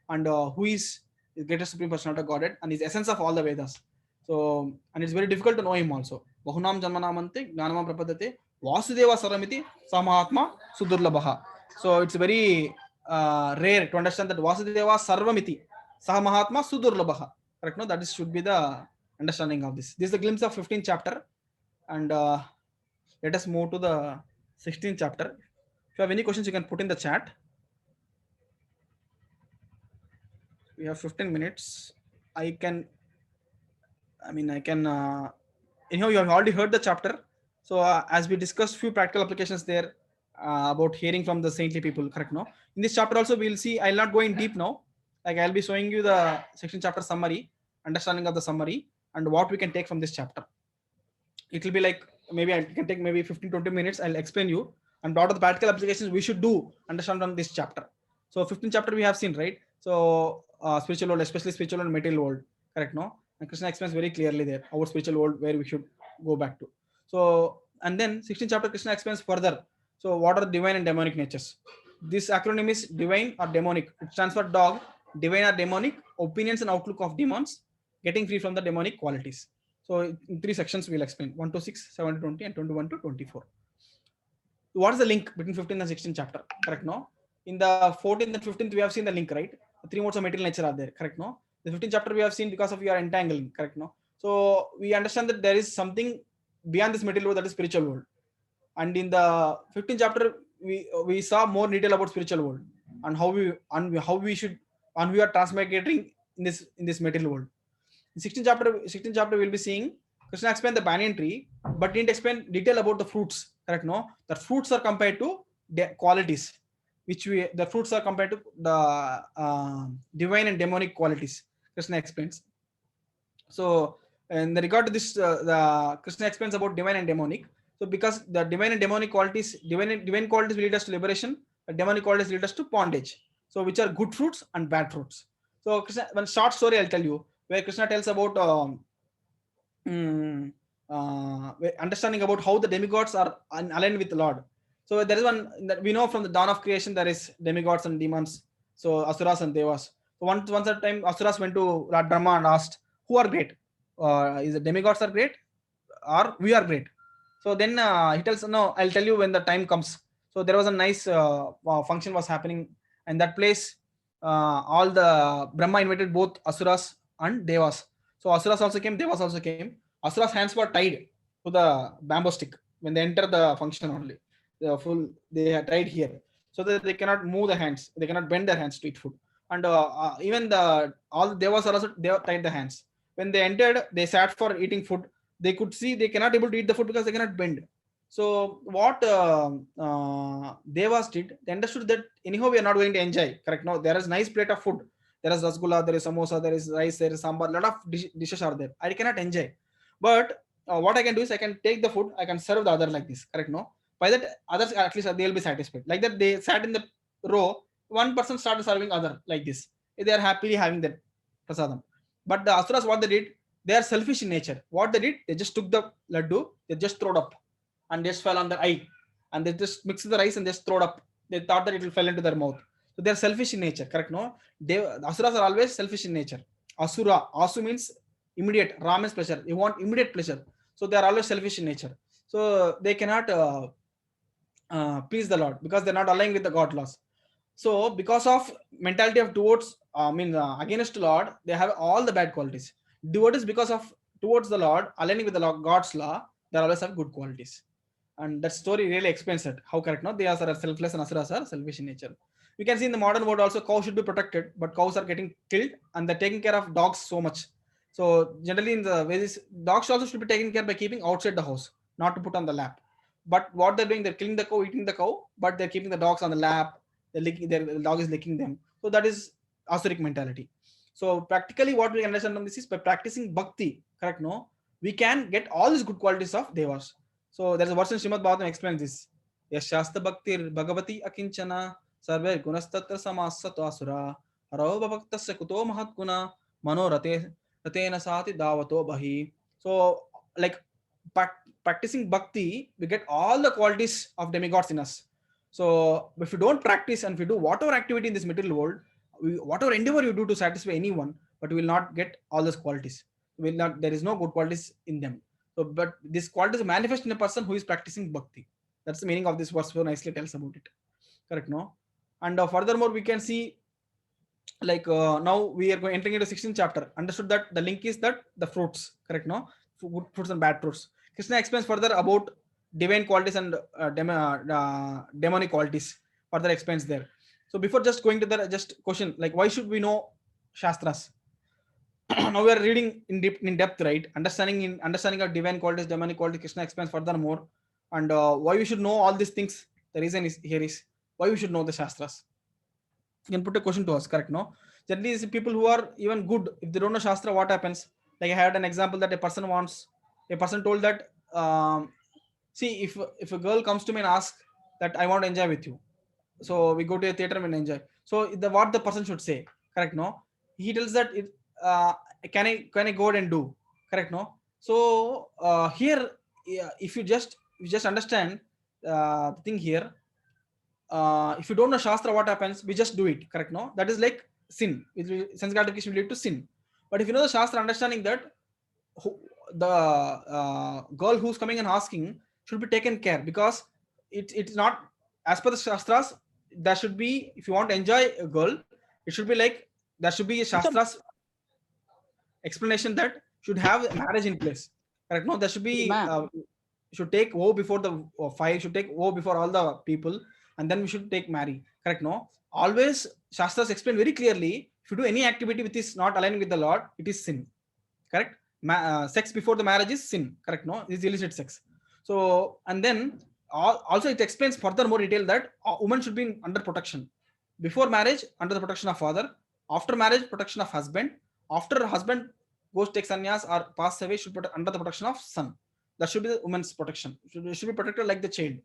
[SPEAKER 1] and who is the greatest supreme personality of Godhead, and is essence of all the Vedas. So, and it's very difficult to know him also. Bahunam janmanamante gnanama prapadate vasudeva saramiti samahatma sudurlabha. So it's very rare to understand that Vasudeva sarvamiti samahatma sudurlabha, correct? No, that is should be the understanding of this. This is the glimpse of 15th chapter, and let us move to the 16th chapter. If you have any questions, you can put in the chat. We have 15 minutes. I can anyhow, you have already heard the chapter. So as we discussed few practical applications there about hearing from the saintly people, correct? No, in this chapter also we'll see, I'll not go in deep now. Like I'll be showing you the section chapter summary, understanding of the summary, and what we can take from this chapter. It will be like, maybe I can take maybe 15-20 minutes. I'll explain you and what are the practical applications we should do, understand from this chapter. So 15th chapter we have seen, right? So spiritual world, especially spiritual and material world, correct? No, and Krishna explains very clearly there our spiritual world where we should go back to. So, and then 16th chapter Krishna explains further. So what are the divine and demonic natures? This acronym is divine or demonic. It stands for dog. Divine or demonic, opinions and outlook of demons, getting free from the demonic qualities. So in 3 sections we'll explain: 1 to 6, 7 to 20, and 21 to 24. What is the link between 15th and 16th chapter? Correct? No. In the 14th and 15th we have seen the link, right? The 3 modes of material nature are there. Correct? No. The 15th chapter we have seen because of your entangling. Correct? No. So we understand that there is something beyond this material world, that is spiritual world. And in the 15th chapter we saw more detail about spiritual world and how we are transmigrating in this material world. In 16th chapter we'll be seeing Krishna explain the banyan tree, but didn't explain detail about the fruits. Correct? No, the fruits are compared to the qualities, the fruits are compared to the divine and demonic qualities. Krishna explains. So, in the regard to this, the Krishna explains about divine and demonic. So, because the divine and demonic qualities, divine qualities will lead us to liberation, the demonic qualities lead us to bondage. So, which are good fruits and bad fruits. So, Krishna, one short story I'll tell you, where Krishna tells about understanding about how the demigods are aligned with the Lord. So there is one that we know from the dawn of creation, there is demigods and demons, so asuras and devas. So once at a time, asuras went to Lord Brahma and asked, who are great? Is the demigods are great or we are great? So then he tells, no, I'll tell you when the time comes. So there was a nice function was happening in that place. All the Brahma invited both asuras and devas. So asuras also came, devas also came. Asuras' hands were tied to the bamboo stick when they enter the function only. They are tied here so that they cannot move the hands, they cannot bend their hands to eat food. And even all the devas are also, they tied the hands. When they entered, they sat for eating food, They could see they cannot able to eat the food because they cannot bend. So what Devas did, they understood that anyhow we are not going to enjoy. Correct? No, there is nice plate of food. There is rasgulla, there is samosa, there is rice, there is sambar. Lot of dishes are there. I cannot enjoy. But what I can do is I can take the food, I can serve the other like this. Correct? No. By that, others at least they will be satisfied. Like that, they sat in the row. One person started serving other like this. They are happily having that prasadam. But the asuras, what they did, they are selfish in nature. What they did, they just took the laddu, they just threw it up, and just fell on their eye, and they just mixed the rice and just throw it up. They thought that it will fall into their mouth. So they are selfish in nature. Correct? No, the asuras are always selfish in nature. Asura, asu means immediate. Ra means pleasure. You want immediate pleasure. So they are always selfish in nature. So they cannot please the Lord because they're not aligning with the God laws. So because of mentality of towards against Lord, they have all the bad qualities. Devotees, because of towards the Lord, aligning with the God's law, they always have good qualities. And that story really explains it. How correct? No, they are selfless and asuras are selfish in nature. We can see in the modern world also cows should be protected, but cows are getting killed and they're taking care of dogs so much. So generally in the ways, dogs also should be taken care by keeping outside the house, not to put on the lap. But what they're doing, they're killing the cow, eating the cow, but they're keeping the dogs on the lap. They're licking, their dog is licking them. So that is asuric mentality. So practically what we understand from this is by practicing bhakti, correct? No, we can get all these good qualities of devas. So there's a verse in Srimad Bhagavatam explains this. Yashasta bhaktir bhagavati akinchana sarve gunastatra samasato asura haro bhaktasya kuto mahat guna mano ratena sati davato bahi. So like practicing bhakti, we get all the qualities of demigods in us. So if you don't practice and if you do whatever activity in this material world, whatever endeavor you do to satisfy anyone, but you will not get all those qualities. Will not. There is no good qualities in them. So, but this quality is manifest in a person who is practicing bhakti. That's the meaning of this verse. So nicely tells about it. Correct? No. And furthermore, we can see like now we are entering into 16th chapter. Understood that the link is that the fruits. Correct? No. Good fruits and bad fruits. Krishna explains further about divine qualities and demonic qualities. Further explains there. So before just going to the just question like why should we know shastras? Now we are reading in depth, right? Understanding of divine qualities, demonic qualities. Krishna explains furthermore, and why we should know all these things. The reason is here is why we should know the shastras. You can put a question to us, correct? No, generally these people who are even good, if they don't know shastra, what happens? Like I had an example that a person told that see if a girl comes to me and asks that I want to enjoy with you, so we go to a theater and enjoy. So what the person should say, correct? No, he tells that uh, can I go ahead and do, correct? No, so here if you just understand the thing here, if you don't know shastra, what happens? We just do it, correct? No, that is like sin. Sense gratification will lead to sin. But if you know the shastra, understanding that the girl who's coming and asking should be taken care, because it's not as per the shastras. There should be, if you want to enjoy a girl, it should be like there should be a shastras explanation that should have marriage in place, correct? No, there should be should take woe before the fire, should take woe before all the people, and then we should take marry, correct? No, always shastras explain very clearly, if you do any activity which is not aligning with the Lord, it is sin, correct? Sex before the marriage is sin, correct? No, this is illicit sex. So and then also it explains further more detail that a woman should be under protection before marriage, under the protection of father, after marriage protection of husband, after husband goes take sannyas or pass away, should be under the protection of son. That should be the woman's protection. Should be protected like the child.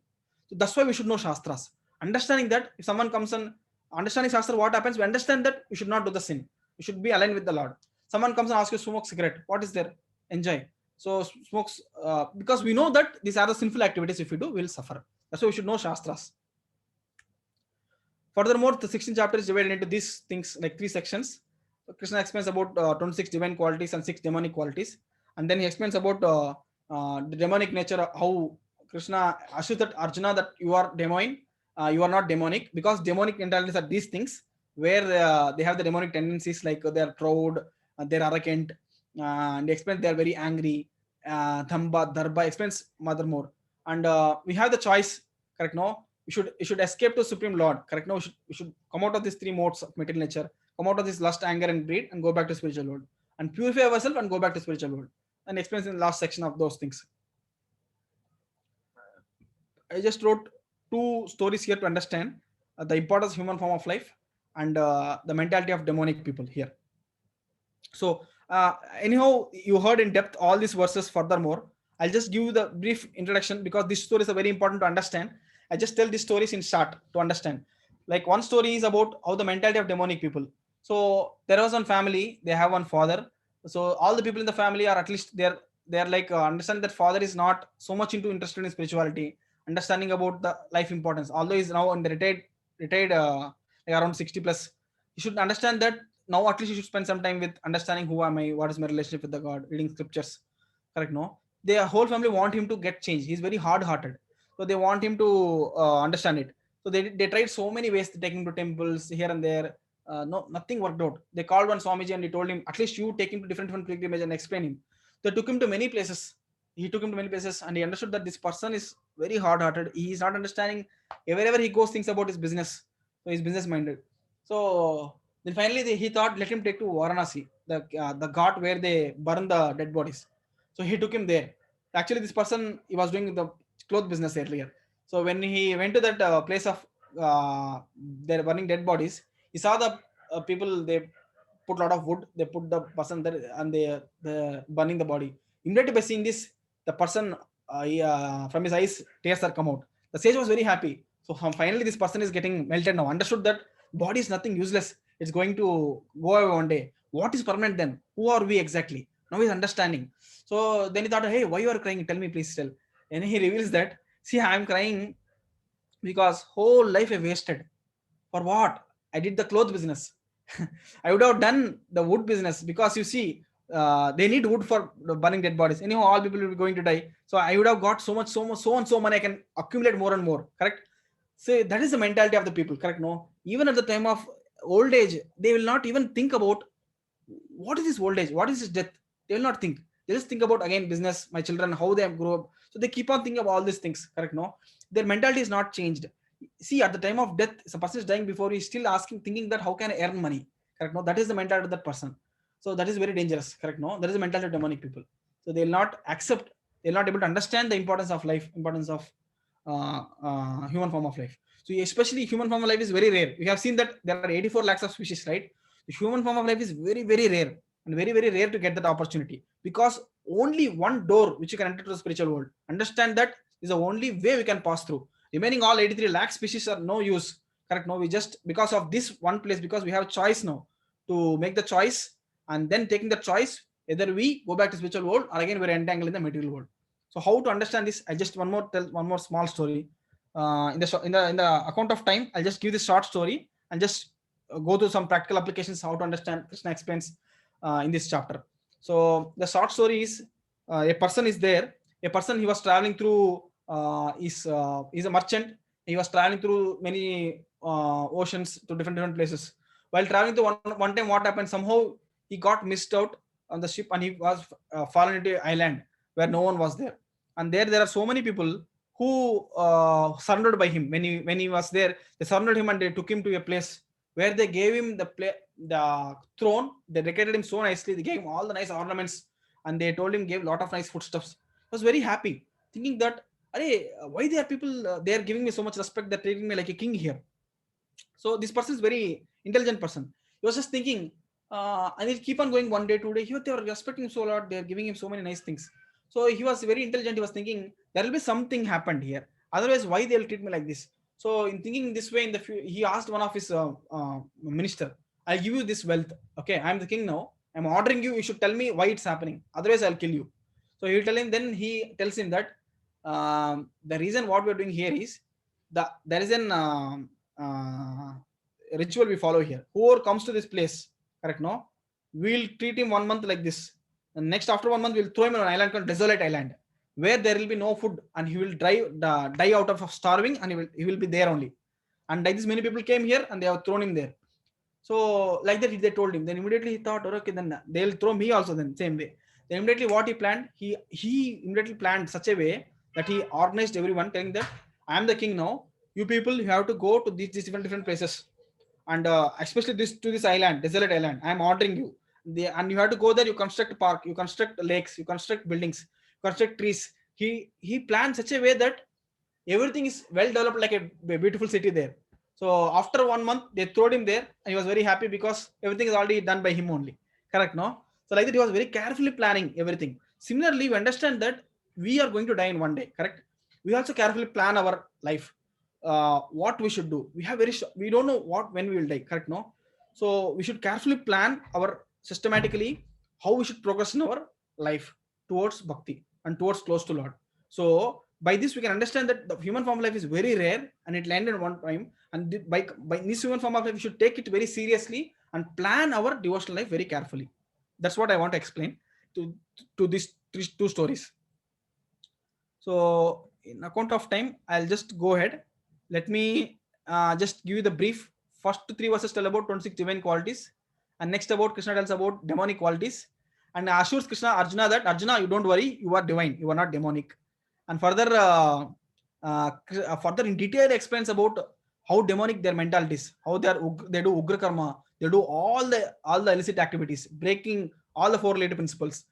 [SPEAKER 1] So that's why we should know shastras. Understanding that if someone comes and understanding shastra, what happens? We understand that we should not do the sin. We should be aligned with the Lord. Someone comes and asks you to smoke cigarette. What is there? Enjoy. So smokes because we know that these are the sinful activities. If we do, we will suffer. That's why we should know shastras. Furthermore, the 16th chapter is divided into these things like 3 sections. So Krishna explains about 26 divine qualities and 6 demonic qualities, and then he explains about the demonic nature, how Krishna assures that Arjuna that you are demonic, you are not demonic, because demonic mentalities are these things where they have the demonic tendencies, like they are proud, they're arrogant, and they explain they are very angry. Dhamba, Dharba explains mother more, and we have the choice, correct? No, we should escape to Supreme Lord, correct? No, we should come out of these 3 modes of material nature, come out of this lust, anger, and greed, and go back to spiritual world, and purify ourselves and go back to spiritual world. and explains in the last section of those things. I just wrote two stories here to understand the importance of human form of life and the mentality of demonic people here. So anyhow, you heard in depth all these verses. Furthermore, I'll just give you the brief introduction because these stories are very important to understand. I just tell these stories in short to understand. Like one story is about how the mentality of demonic people. So there was one family, they have one father. So all the people in the family are, at least they're like understand that father is not so much into interested in spirituality, understanding about the life importance. Although he's now in the retired like around 60 plus, you should understand that now at least you should spend some time with understanding who am I, what is my relationship with the God, reading scriptures. Correct? No, their whole family want him to get changed. He's very hard-hearted, so they want him to understand it. So they tried so many ways to take him to temples here and there. No, nothing worked out. They called one Swamiji and he told him, at least you take him to different pilgrimage and explain him. They took him to many places. He took him to many places and he understood that this person is very hard-hearted. He is not understanding. Wherever he goes, thinks about his business. So he's business-minded. So then finally he thought, let him take to Varanasi, the ghat where they burn the dead bodies. So he took him there. Actually, this person, he was doing the cloth business earlier. So when he went to that place of they're burning dead bodies, he saw the people. They put a lot of wood. They put the person there and they burning the body. Immediately by seeing this, the person from his eyes tears are come out. The sage was very happy. So finally, this person is getting melted now. Understood that body is nothing useless. It's going to go away one day. What is permanent then? Who are we exactly? Now he's understanding. So then he thought, hey, why you are crying? Tell me, please tell. And he reveals that, see, I'm crying because whole life I wasted. For what? I did the cloth business. I would have done the wood business because you see, they need wood for burning dead bodies. Anyhow, all people will be going to die. So I would have got so much, so and so money. I can accumulate more and more. Correct? So that is the mentality of the people. Correct? No, even at the time of old age, they will not even think about what is this old age, what is this death. They will not think. They just think about again business, my children, how they have grown up. So they keep on thinking about all these things. Correct? No, their mentality is not changed. See, at the time of death, if a person is dying before, he's still asking, thinking that how can I earn money. Correct? No, that is the mentality of that person. So that is very dangerous. Correct? No, that is the mentality of demonic people. So they will not accept, they're not able to understand the importance of life, importance of human form of life. So especially human form of life is very rare. We have seen that there are 84 lakhs of species, right? The human form of life is very, very rare and very, very rare to get that opportunity, because only one door which you can enter to the spiritual world. Understand that is the only way we can pass through. Remaining all 83 lakh species are no use. Correct? No, we just, because of this one place, because we have a choice now to make the choice, and then taking the choice, either we go back to spiritual world or again we're entangled in the material world. So how to understand this? I just tell one more small story. In the account of time, I'll just give this short story and just go through some practical applications how to understand. Krishna explains in this chapter. So the short story is, a person is there. A person, he was traveling through. Is a merchant. He was traveling through many oceans to different places. While traveling to one time, what happened? Somehow he got missed out on the ship and he was fallen into an island where no one was there. And there are so many people who surrendered by him. When he was there, they surrendered him and they took him to a place where they gave him the throne. They decorated him so nicely. They gave him all the nice ornaments and they told him, gave a lot of nice foodstuffs. He was very happy, thinking that, why they are people, they are giving me so much respect, they're treating me like a king here. So this person is very intelligent person. He was just thinking, and he'll keep on going one day, 2 day. Here they are respecting him so a lot. They're giving him so many nice things. So he was very intelligent. He was thinking there will be something happened here. Otherwise, why they'll treat me like this? So in thinking this way, he asked one of his minister, "I'll give you this wealth. Okay, I'm the king now. I'm ordering you. You should tell me why it's happening. Otherwise, I'll kill you." So he'll tell him. Then he tells him that the reason what we're doing here is there is an ritual we follow here. Whoever comes to this place, correct? No, we'll treat him 1 month like this. And next, after 1 month, we'll throw him on an island called Desolate Island, where there will be no food, and he will die out of starving, and he will be there only. And like this, many people came here and they have thrown him there. So like that, they told him. Then immediately he thought, okay, then they'll throw me also. Then same way. Then immediately what he planned, he immediately planned such a way that he organized everyone, telling that I am the king now. You people, you have to go to these different places, and especially this island, Desolate Island. I am ordering you. and you have to go there. You construct park, you construct lakes, you construct buildings, construct trees. He planned such a way that everything is well developed, like a beautiful city there. So after 1 month, they throwed him there, and he was very happy because everything is already done by him only. Correct, no? So like that, he was very carefully planning everything. Similarly, we understand that we are going to die in one day. Correct. We also carefully plan our life. What we should do. We don't know when we will die. Correct, no? So we should carefully plan our systematically how we should progress in our life towards bhakti and towards close to Lord. So by this we can understand that the human form of life is very rare and it landed one time, and by this human form of life we should take it very seriously and plan our devotional life very carefully. That's what I want to explain to these two stories. So in account of time, I'll just go ahead. Let me just give you the brief. First 3 verses tell about 26 divine qualities, and next about Krishna tells about demonic qualities, and assures Arjuna that Arjuna, you don't worry, you are divine, you are not demonic. And further further in detail explains about how demonic their mentalities, how they do ugra karma, they do all the illicit activities, breaking all the 4 related principles,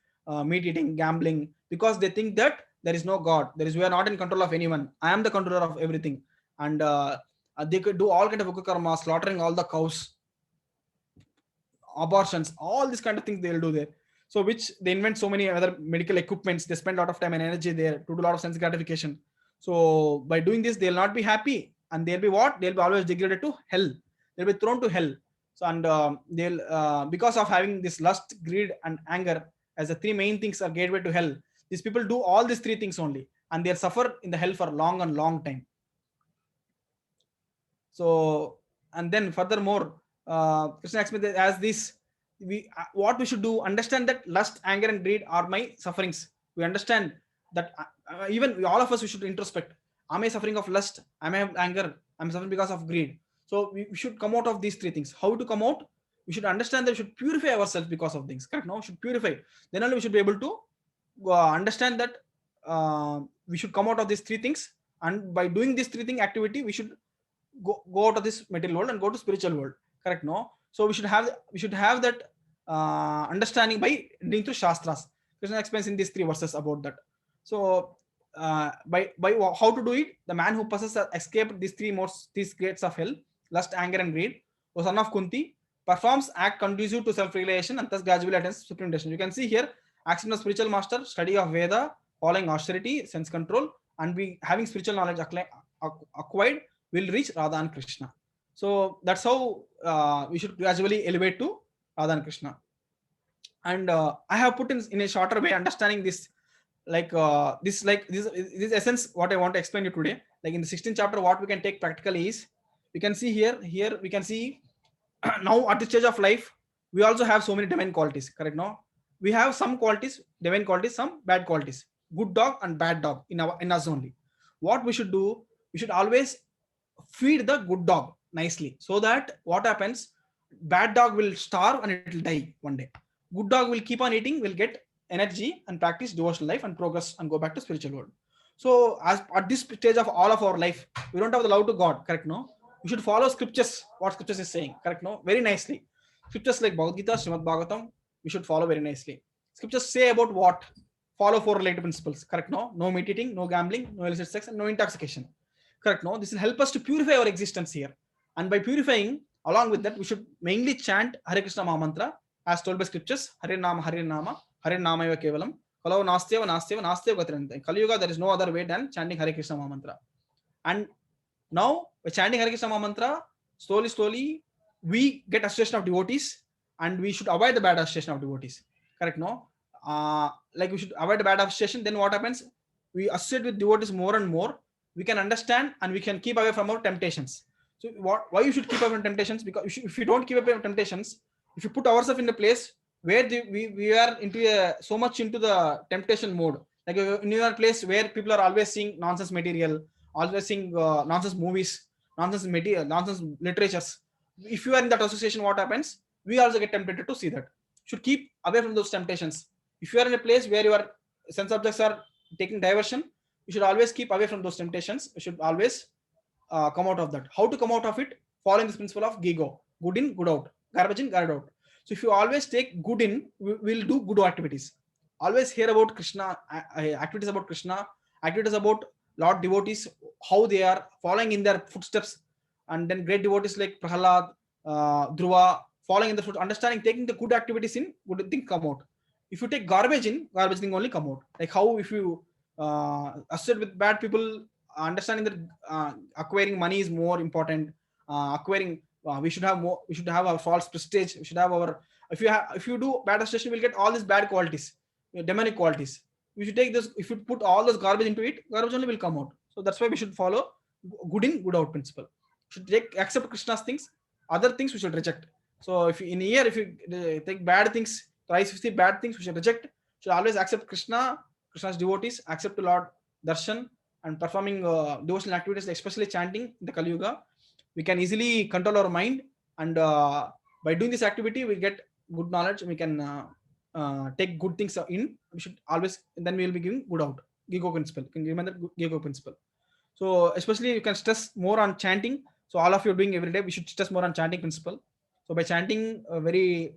[SPEAKER 1] meat eating, gambling, because they think that there is no God, we are not in control of anyone, I am the controller of everything. And they could do all kind of ugra karma, slaughtering all the cows, abortions, all these kind of things they'll do there. So which they invent so many other medical equipments, they spend a lot of time and energy there to do a lot of sense gratification. So by doing this, they'll not be happy, and they'll be what? They'll be always degraded to hell. They'll be thrown to hell. So and they'll because of having this lust, greed, and anger as the 3 main things are gateway to hell. These people do all these 3 things only, and they'll suffer in the hell for long time. So and then furthermore, Krishna explains as this. What we should do, understand that lust, anger, and greed are my sufferings. We understand that even all of us, we should introspect. Am I suffering of lust? Am I have anger? I'm suffering because of greed. So we should come out of these 3 things. How to come out? We should understand that we should purify ourselves because of things. Correct? No, we should purify. Then only we should be able to understand that we should come out of these 3 things. And by doing this 3 thing activity, we should go out of this material world and go to spiritual world. Correct? No. So we should have that understanding by reading through Shastras. Krishna explains in these 3 verses about that. So by how to do it, the man who possesses escaped these 3 gates of hell, lust, anger, and greed, O son of Kunti, performs act conducive to self-realization and thus gradually attains supreme destination. You can see here, action of spiritual master, study of Veda, following austerity, sense control, and be having spiritual knowledge acquired will reach Radha and Krishna. So that's how we should gradually elevate to Radha and Krishna. And I have put in a shorter way understanding this, this essence what I want to explain you today. Like in the 16th chapter, what we can take practically is, we can see here we can see now at this stage of life, we also have so many divine qualities. Correct? No, we have some qualities, divine qualities, some bad qualities, good dog and bad dog in us only. What we should do, we should always feed the good dog nicely, so that what happens, bad dog will starve and it will die one day. Good dog will keep on eating, will get energy and practice devotional life and progress and go back to spiritual world. So as at this stage of all of our life, we don't have the love to God. Correct? No, we should follow scriptures, what scriptures is saying. Correct? No, very nicely. Scriptures like Bhagavad Gita, Srimad Bhagavatam, we should follow very nicely. Scriptures say about what? Follow 4 related principles. Correct? No, no meat eating, no gambling, no illicit sex, and no intoxication. Correct? No, this will help us to purify our existence here. And by purifying, along with that, we should mainly chant Hare Krishna Maha Mantra as told by scriptures. Hare Nama, Hare Nama, Hare Nama Eva Kevalam. Kalau Nastyeva, Nastyeva, Nastyeva Gatirante. Kali Yuga, there is no other way than chanting Hare Krishna Maha Mantra. And now, by chanting Hare Krishna Maha Mantra, slowly, we get association of devotees, and we should avoid the bad association of devotees. Correct? No? Like we should avoid the bad association. Then what happens? We associate with devotees more and more. We can understand and we can keep away from our temptations. So why you should keep away from temptations? Because if you don't keep away from temptations, if you put ourselves in a place where we are so much into the temptation mode, like in your place where people are always seeing nonsense material, always seeing nonsense movies, nonsense material, nonsense literatures. If you are in that association, what happens? We also get tempted to see that. Should keep away from those temptations. If you are in a place where your sense objects are taking diversion, you should always keep away from those temptations. You should always come out of that. How to come out of it? Following this principle of GIGO: good in, good out, garbage in, garbage out. So if you always take good in, we'll do good activities. Always hear about Krishna, activities about Krishna, activities about Lord devotees, how they are following in their footsteps, and then great devotees like Prahalad, Dhruva, following in the foot, understanding, taking the good activities in, good things come out. If you take garbage in, garbage thing only come out. Like how if you associate with bad people, understanding that acquiring money is more important. Acquiring, we should have more. We should have our false prestige. We should have our. If you do bad association, we'll get all these bad qualities, demonic qualities. We should take this. If you put all this garbage into it, garbage only will come out. So that's why we should follow good in, good out principle. Should accept Krishna's things. Other things we should reject. So if in a year, if you take bad things, twice 50 bad things, we should reject. Should always accept Krishna's devotees, accept Lord Darshan, and performing devotional activities, especially chanting in the Kali Yuga. We can easily control our mind, and by doing this activity, we get good knowledge. We can take good things in. We should always, then we will be giving good out. Gigo principle. Can you remember Gigo principle? So especially you can stress more on chanting. So all of you are doing every day. We should stress more on chanting principle. So by chanting very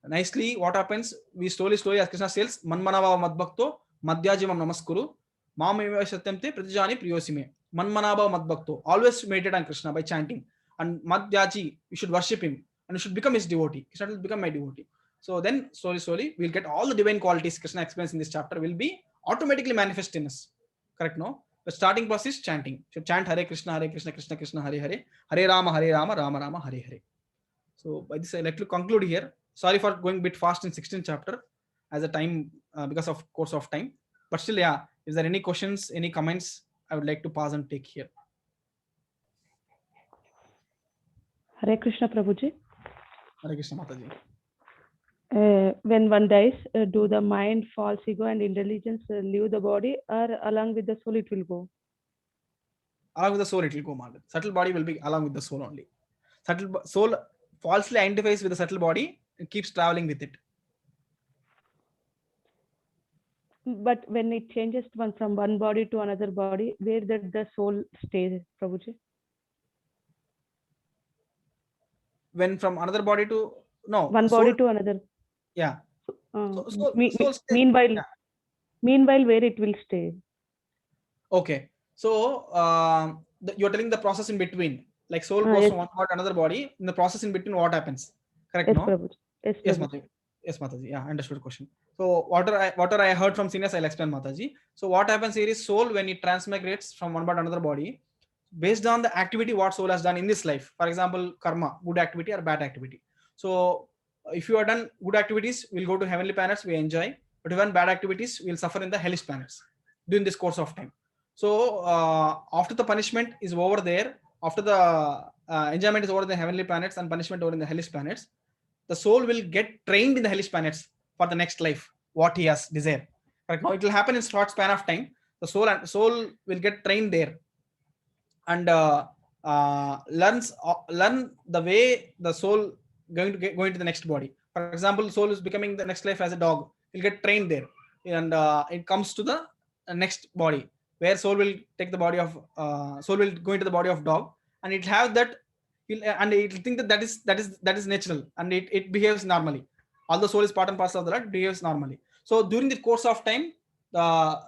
[SPEAKER 1] nicely, what happens? We slowly, as Krishna says, Manmanava Madbhakto Madhyajimam Namaskuru Mameva Satyamte Pratijani Priyosime. Manmanava Madbhakto. Always meditate on Krishna by chanting. And Madhyaji, you should worship him and you should become his devotee. Krishna will become my devotee. So then slowly we'll get all the divine qualities Krishna explains in this chapter will be automatically manifest in us. Correct, no? The starting process is chanting. So chant Hare Krishna, Krishna Krishna, Hare Hare, Hare Rama, Rama Rama, Hare Hare. So by this I like to conclude here. Sorry for going a bit fast in 16th chapter as a time because of course of time. But still, yeah, is there any questions, any comments I would like to pause and take here?
[SPEAKER 4] Hare Krishna Prabhuji.
[SPEAKER 1] Hare Krishna Mataji.
[SPEAKER 4] When one dies, do the mind, false ego, and intelligence leave the body, or along with the soul it will go?
[SPEAKER 1] Along with the soul it will go, Madam. Subtle body will be along with the soul only. Subtle soul falsely identifies with the subtle body and keeps traveling with it.
[SPEAKER 4] But when it changes from one body to another body, where did the soul stay, Prabhuji?
[SPEAKER 1] When from another body to
[SPEAKER 4] one body to another.
[SPEAKER 1] Yeah.
[SPEAKER 4] Meanwhile, where it will stay?
[SPEAKER 1] Okay. So you're telling the process in between, like soul goes from one body to another body. In the process in between, what happens? Correct?
[SPEAKER 4] Yes,
[SPEAKER 1] no?
[SPEAKER 4] Prabhuji.
[SPEAKER 1] Yes, Mataji. Yes, Mataji. Yeah, understood the question. So whatever I heard from seniors, I'll explain, Mataji. So what happens here is soul, when it transmigrates from one body to another body, based on the activity what soul has done in this life. For example, karma, good activity or bad activity. So if you have done good activities, we'll go to heavenly planets, we enjoy. But even bad activities, we'll suffer in the hellish planets during this course of time. So after the punishment is over there, after the enjoyment is over in the heavenly planets and punishment over in the hellish planets, the soul will get trained in the hellish planets for the next life, what he has desired. Right now, it will happen in short span of time. The soul will get trained there and learn the way the soul going to the next body. For example, soul is becoming the next life as a dog. He'll get trained there, and it comes to the next body where soul will take the body of soul will go into the body of dog, and it have that. And it will think that is natural, and it behaves normally. Although soul is part and parcel of the Lord, it behaves normally. So during the course of time, I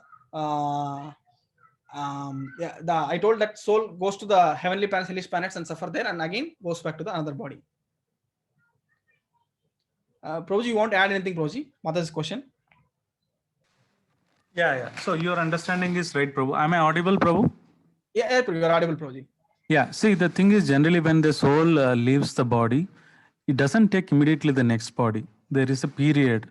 [SPEAKER 1] told that soul goes to the heavenly planets, hellish planets, and suffer there, and again goes back to the another body. Prabhuji, you want to add anything, Prabhuji? Mata's question.
[SPEAKER 3] Yeah. So your understanding is right, Prabhu. Am I audible, Prabhu?
[SPEAKER 1] Yeah, you are audible, Prabhuji.
[SPEAKER 3] Yeah. See, the thing is, generally, when the soul leaves the body, it doesn't take immediately the next body. There is a period.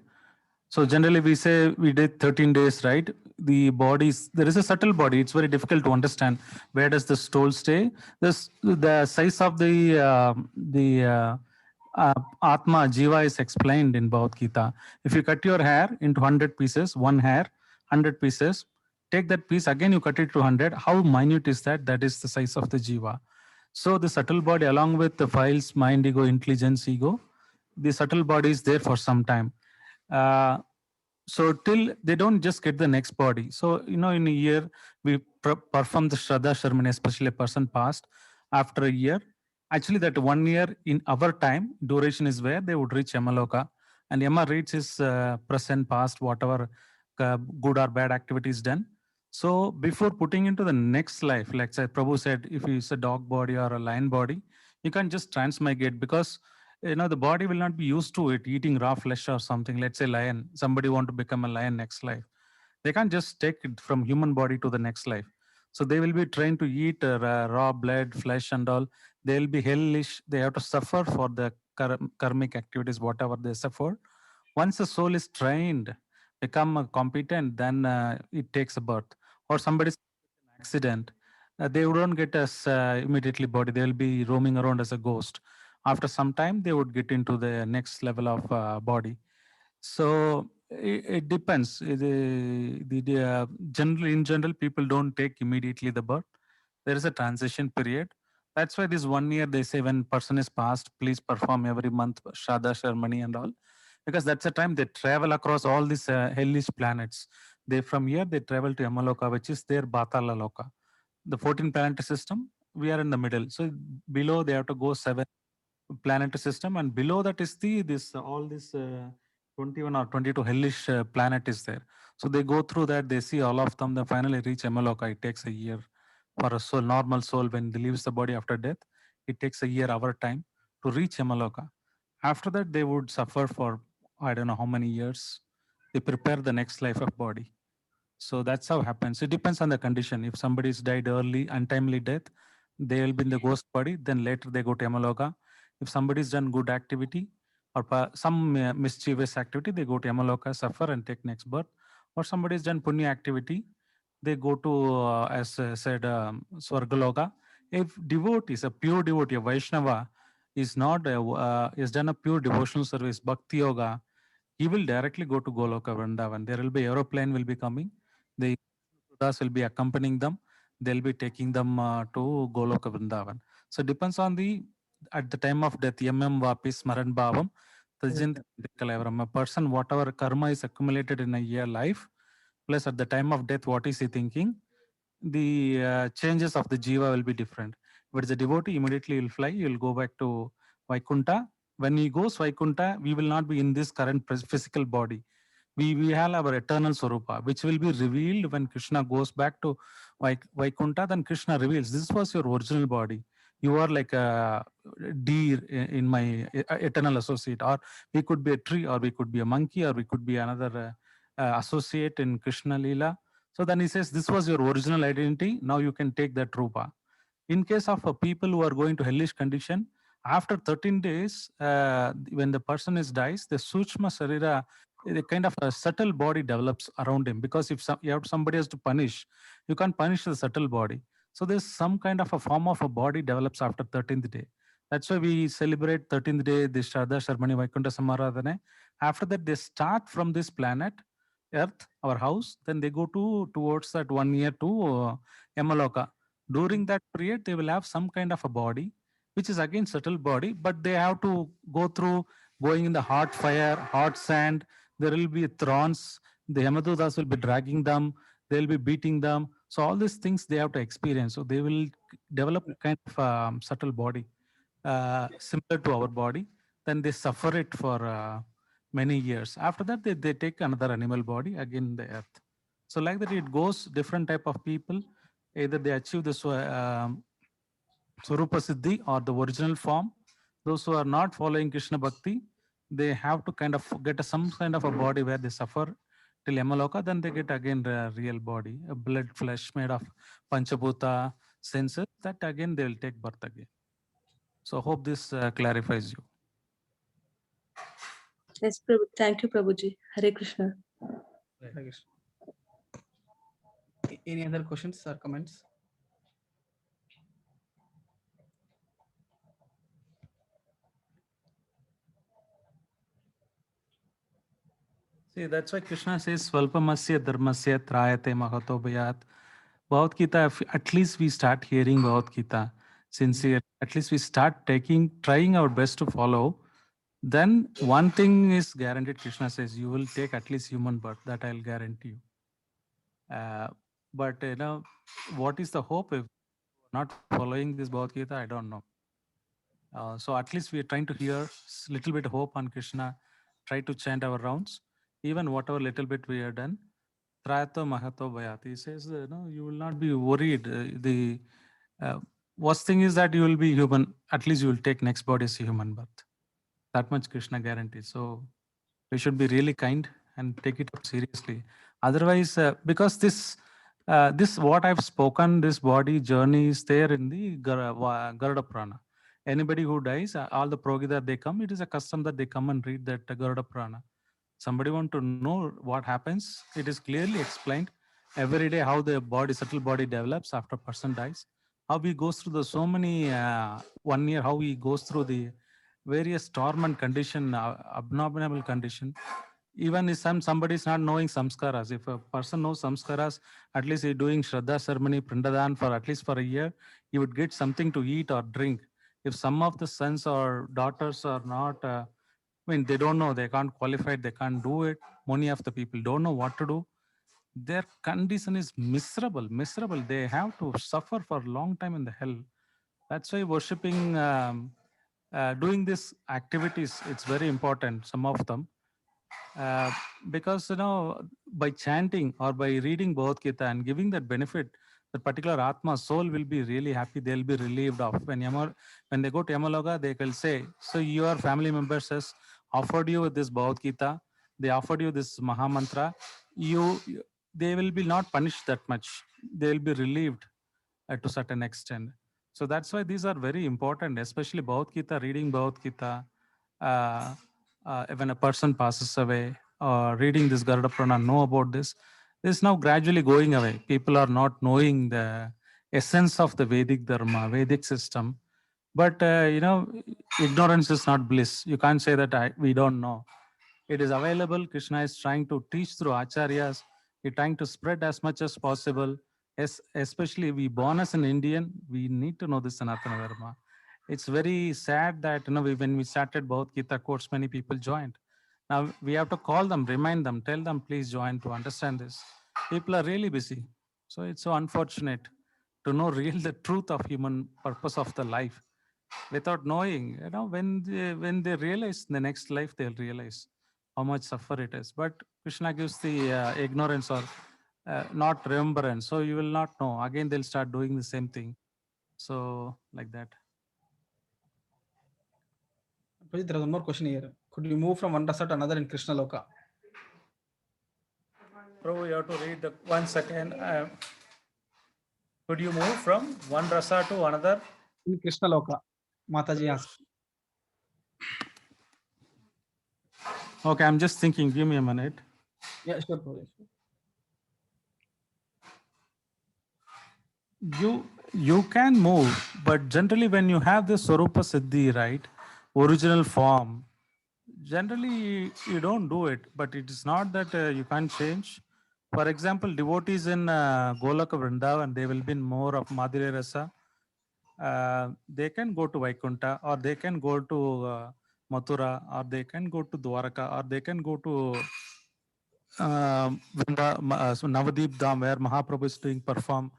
[SPEAKER 3] So generally, we say we did 13 days, right? The bodies, there is a subtle body. It's very difficult to understand where does the soul stay. The size of the Atma, Jiva is explained in Bhagavad Gita. If you cut your hair into 100 pieces, one hair, 100 pieces, take that piece, again you cut it to 100. How minute is that? That is the size of the Jiva. So the subtle body, along with the files, mind, ego, intelligence, ego, the subtle body is there for some time. So till they don't just get the next body. So, in a year, we perform the Shraddha Sharmani, especially a person passed after a year. Actually, that 1 year in our time duration is where they would reach Yamaloka, and Yama reads his present, past, whatever good or bad activities done. So before putting into the next life, like say Prabhu said, if it's a dog body or a lion body, you can't just transmigrate, because the body will not be used to it eating raw flesh or something. Let's say lion, somebody want to become a lion next life, they can't just take it from human body to the next life. So they will be trained to eat raw blood, flesh, and all. They will be hellish. They have to suffer for the karmic activities, whatever they suffer. Once the soul is trained, become competent, then it takes a birth. Or somebody's accident, they wouldn't get us immediately body. They will be roaming around as a ghost. After some time, they would get into the next level of body. So it depends. Generally, in general, people don't take immediately the birth. There is a transition period. That's why this 1 year they say when person is passed, please perform every month Shraddha ceremony and all, because that's the time they travel across all these hellish planets. They from here they travel to Yamaloka, which is their Batala Loka. The 14 planetary system, we are in the middle. So below they have to go 7 planetary system, and below that is all this 21 or 22 hellish planet is there. So they go through that, they see all of them, they finally reach Yamaloka. It takes a year for a soul, normal soul, when they leaves the body after death. It takes a year, our time, to reach Yamaloka. After that, they would suffer for I don't know how many years. They prepare the next life of body. So that's how it happens. It depends on the condition. If somebody's died early, untimely death, they will be in the ghost body. Then later they go to Yamaloka. If somebody's done good activity or some mischievous activity, they go to Yamaloka, suffer and take next birth. Or somebody's done punya activity, they go to, as said, Swargaloka. If devotee is a pure devotee, a Vaishnava, is not is done a pure devotional service, Bhakti Yoga, he will directly go to Goloka Vrindavan. There will be aeroplane will be coming. The Buddhas will be accompanying them. They'll be taking them to Goloka Vrindavan. So depends on at the time of death, yamam vapis maran bhavam, tajint kalayaram. A person, whatever karma is accumulated in a year life, plus at the time of death, what is he thinking? The changes of the jiva will be different. If it's a devotee, immediately you'll fly, you'll go back to Vaikunta. When he goes Vaikunta, we will not be in this current physical body. We have our eternal Swarupa, which will be revealed when Krishna goes back to Vaikunta. Then Krishna reveals, this was your original body. You are like a deer in my eternal associate, or we could be a tree, or we could be a monkey, or we could be another associate in Krishna Leela. So then he says, this was your original identity. Now you can take that rupa. In case of people who are going to hellish condition, after 13 days, when the person dies, the Suchma Sarira, the kind of a subtle body develops around him. Because if you have somebody has to punish, you can't punish the subtle body. So there's some kind of a form of a body develops after 13th day. That's why we celebrate 13th day, the Shraddha Sharmani Vaikunta Samaradhane. After that, they start from this planet, Earth, our house, then they go towards that 1 year to Yamaloka. During that period, they will have some kind of a body, which is again subtle body, but they have to go through going in the hot fire, hot sand. There will be thorns. The Yamadutas will be dragging them. They'll be beating them. So all these things they have to experience. So they will develop kind of subtle body, similar to our body. Then they suffer it for many years. After that, they take another animal body again in the earth. So like that, it goes different type of people. Either they achieve the Swarupa Siddhi or the original form. Those who are not following Krishna Bhakti, they have to kind of get some kind of a body where they suffer till Yamaloka, then they get again a real body, a blood flesh made of Panchabhuta senses, that again they will take birth again. So hope this clarifies you.
[SPEAKER 5] Yes, Prabhu. Thank you, Prabhuji. Hare Krishna.
[SPEAKER 1] Hare Krishna. Any other questions or comments?
[SPEAKER 3] See, that's why Krishna says, Svalpamasya dharmasya trayate mahato bhayat. Bhagavad Gita, at least we start hearing Bhagavad Gita sincere, at least we start trying our best to follow, then one thing is guaranteed. Krishna says, you will take at least human birth, that I'll guarantee you. But what is the hope if not following this Bhagavad Gita? I don't know. So at least we are trying to hear little bit hope on Krishna, try to chant our rounds, even whatever little bit we have done. Trayato Mahato Bhayati. He says, you will not be worried. The worst thing is that you will be human. At least you will take next body as a human birth. That much Krishna guarantees. So we should be really kind and take it up seriously. Otherwise, because this what I've spoken, this body journey is there in the Garuda Purana. Anybody who dies, all the Progita, they come, it is a custom that they come and read that Garuda Purana. Somebody want to know what happens, it is clearly explained every day how the body, subtle body develops after a person dies, how he goes through the so many 1 year, how he goes through the various torment condition, abnormal condition. Even if somebody is not knowing samskaras, if a person knows samskaras, at least he's doing Shraddha ceremony, Prindadan for at least for a year, he would get something to eat or drink. If some of the sons or daughters are not, they don't know, they can't qualify, they can't do it. Many of the people don't know what to do. Their condition is miserable, miserable. They have to suffer for a long time in the hell. That's why worshipping, doing these activities, it's very important, some of them. Because, by chanting or by reading Bhagavad Gita and giving that benefit, the particular Atma soul will be really happy. They'll be relieved of. When they go to Yamaloka, they will say, so your family members has offered you this Bhagavad Gita, they offered you this Mahamantra, they will be not punished that much. They will be relieved to certain extent. So that's why these are very important, especially Bhagavad Gita, reading Bhagavad Gita. When a person passes away, reading this Garuda Purana, know about this is now gradually going away. People are not knowing the essence of the Vedic Dharma, Vedic system. But, ignorance is not bliss. You can't say that we don't know. It is available. Krishna is trying to teach through acharyas. He's trying to spread as much as possible. Especially we born as an Indian, we need to know the Sanatana Dharma. It's very sad that when we started Bhagavad Gita course, many people joined. Now we have to call them, remind them, tell them, please join to understand this. People are really busy. So it's so unfortunate to know real the truth of human purpose of the life. Without knowing, when they realize in the next life, they'll realize how much suffer it is. But Krishna gives the ignorance or not remembrance. So you will not know. Again, they'll start doing the same thing. So like that.
[SPEAKER 1] Prabhuji, there is one more question here. Could you move from one rasa to another in Krishna Loka? Prabhu, you have to read the 1 second. Could you move from one rasa to another in Krishna Loka? Mataji asked.
[SPEAKER 3] Okay, I'm just thinking. Give me a minute.
[SPEAKER 1] Yeah, sure, Prabhu.
[SPEAKER 3] You can move, but generally when you have the Swarupa Siddhi, right, original form, generally you don't do it. But it is not that you can't change. For example, devotees in Golaka Vrindavan, they will be more of Madhurya Rasa. They can go to Vaikunta, or they can go to Mathura, or they can go to Dwaraka, or they can go to Navadip Dham, where Mahaprabhu is doing perform.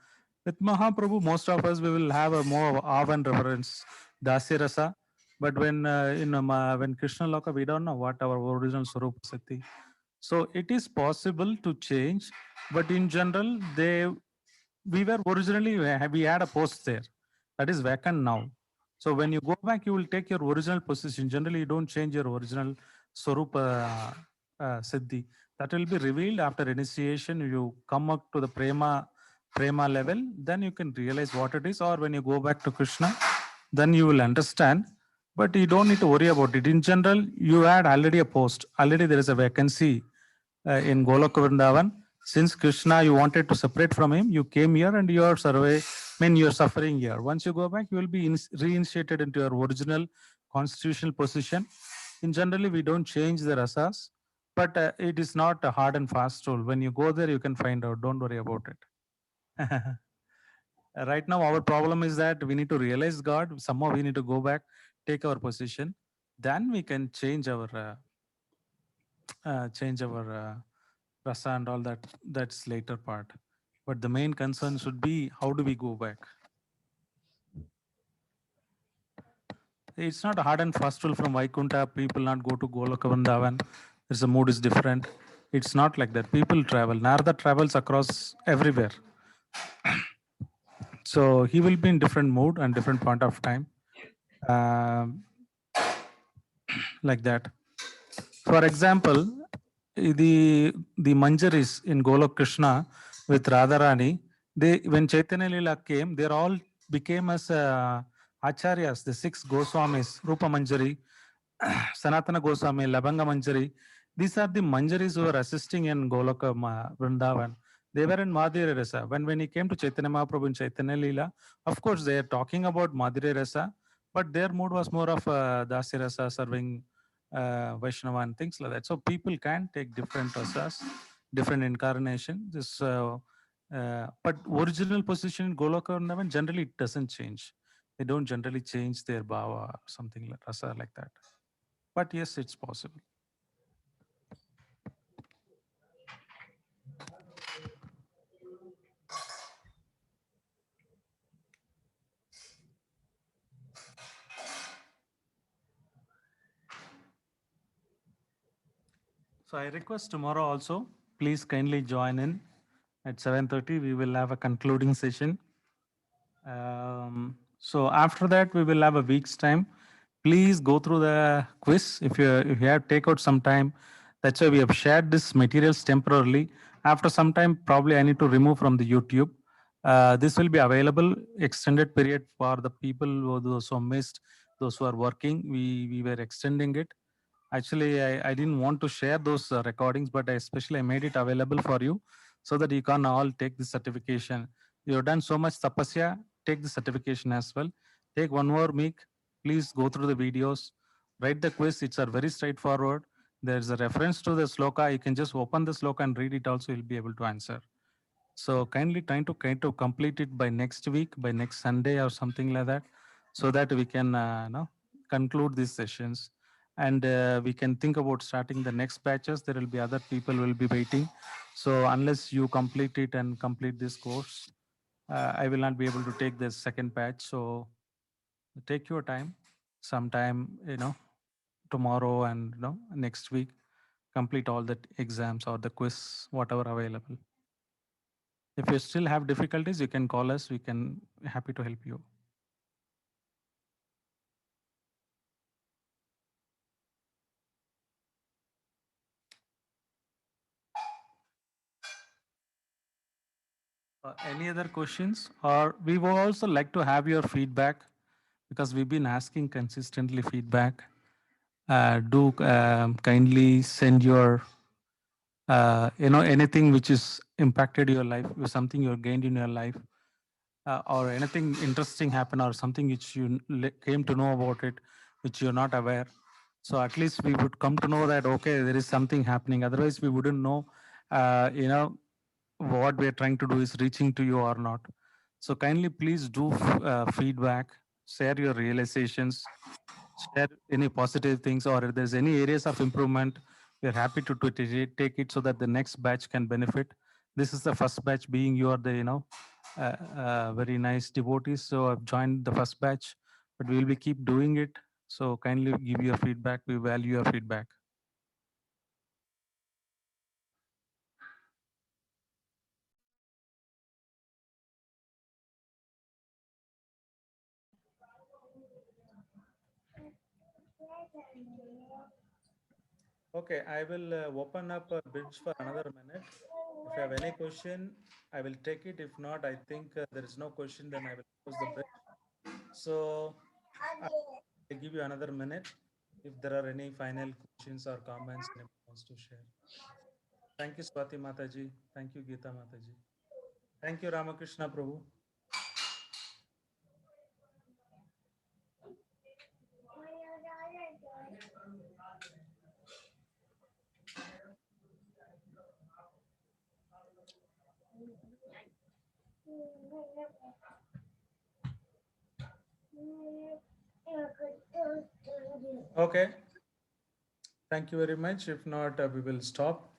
[SPEAKER 3] With Mahaprabhu, most of us, we will have a more awe and reverence, Dasya Rasa. But when when Krishna Loka, we don't know what our original Swarupa Siddhi. So it is possible to change, but in general, we were originally, we had a post there. That is vacant now. So when you go back, you will take your original position. Generally, you don't change your original Swarupa Siddhi. That will be revealed after initiation. You come up to the prema level, then you can realize what it is. Or when you go back to Krishna, then you will understand. But you don't need to worry about it. In general, you had already a post. Already there is a vacancy in Golaka Vrindavan. Since Krishna, you wanted to separate from him, you came here and you are you're suffering here. Once you go back, you will be reinstated into your original constitutional position. In generally, we don't change the rasas, but it is not a hard and fast rule. When you go there, you can find out. Don't worry about it. Right now, our problem is that we need to realize God. Somehow we need to go back, take our position. Then we can change our rasa and all that. That's later part. But the main concern should be how do we go back? It's not a hard and fast rule from Vaikunta. People not go to Goloka Vrindavan. There's a mood is different. It's not like that. People travel. Narada travels across everywhere. So he will be in different mood and different point of time. Like that. For example, the Manjaris in Golok Krishna with Radharani, they when Chaitanya Lila came, they all became as acharyas, the 6 Goswamis, Rupa Manjari, Sanatana Goswami, Labanga Manjari. These are the Manjaris who were assisting in Goloka Vrindavan. They were in Madhurya Rasa. When he came to Chaitanya Mahaprabhu in Chaitanya Lila, of course they are talking about Madhurya Rasa, but their mood was more of Dasya Rasa, serving Vaishnava and things like that. So people can take different rasas, different incarnation. But original position in Goloka Vrindavan generally it doesn't change. They don't generally change their bhava or something like rasa like that. But yes, it's possible. So I request tomorrow also, please kindly join in at 7:30. We will have a concluding session. So after that, we will have a week's time. Please go through the quiz. If you have take out some time, that's why we have shared this materials temporarily. After some time, probably I need to remove from the YouTube. This will be available extended period for the people those who missed, those who are working. We were extending it. Actually, I didn't want to share those recordings, but I made it available for you so that you can all take the certification. You've done so much tapasya, take the certification as well. Take one more week. Please go through the videos, write the quiz. It's very straightforward. There's a reference to the sloka. You can just open the sloka and read it also. You'll be able to answer. So kindly try to complete it by next week, by next Sunday or something like that, so that we can conclude these sessions. And we can think about starting the next batches. There will be other people will be waiting. So unless you complete it and complete this course, I will not be able to take the second batch. So take your time, sometime, tomorrow and next week, complete all the exams or the quiz, whatever available. If you still have difficulties, you can call us. We can happy to help you. Any other questions? Or we would also like to have your feedback because we've been asking consistently feedback. Do kindly send your, anything which is impacted your life, or something you gained in your life, or anything interesting happened, or something which you came to know about it, which you're not aware. So at least we would come to know that, okay, there is something happening. Otherwise, we wouldn't know, what we're trying to do is reaching to you or not. So kindly please do feedback, share your realizations, share any positive things, or if there's any areas of improvement, we're happy to take it so that the next batch can benefit. This is the first batch, being you are the, very nice devotees. So I've joined the first batch, but we'll be keep doing it. So kindly give your feedback. We value your feedback. Okay, I will open up a bridge for another minute. If you have any question, I will take it. If not, I think there is no question, then I will close the bridge. So I'll give you another minute. If there are any final questions or comments anyone wants to share. Thank you, Swati Mataji. Thank you, Geeta Mataji. Thank you, Ramakrishna Prabhu. Okay. Thank you very much. If not, we will stop.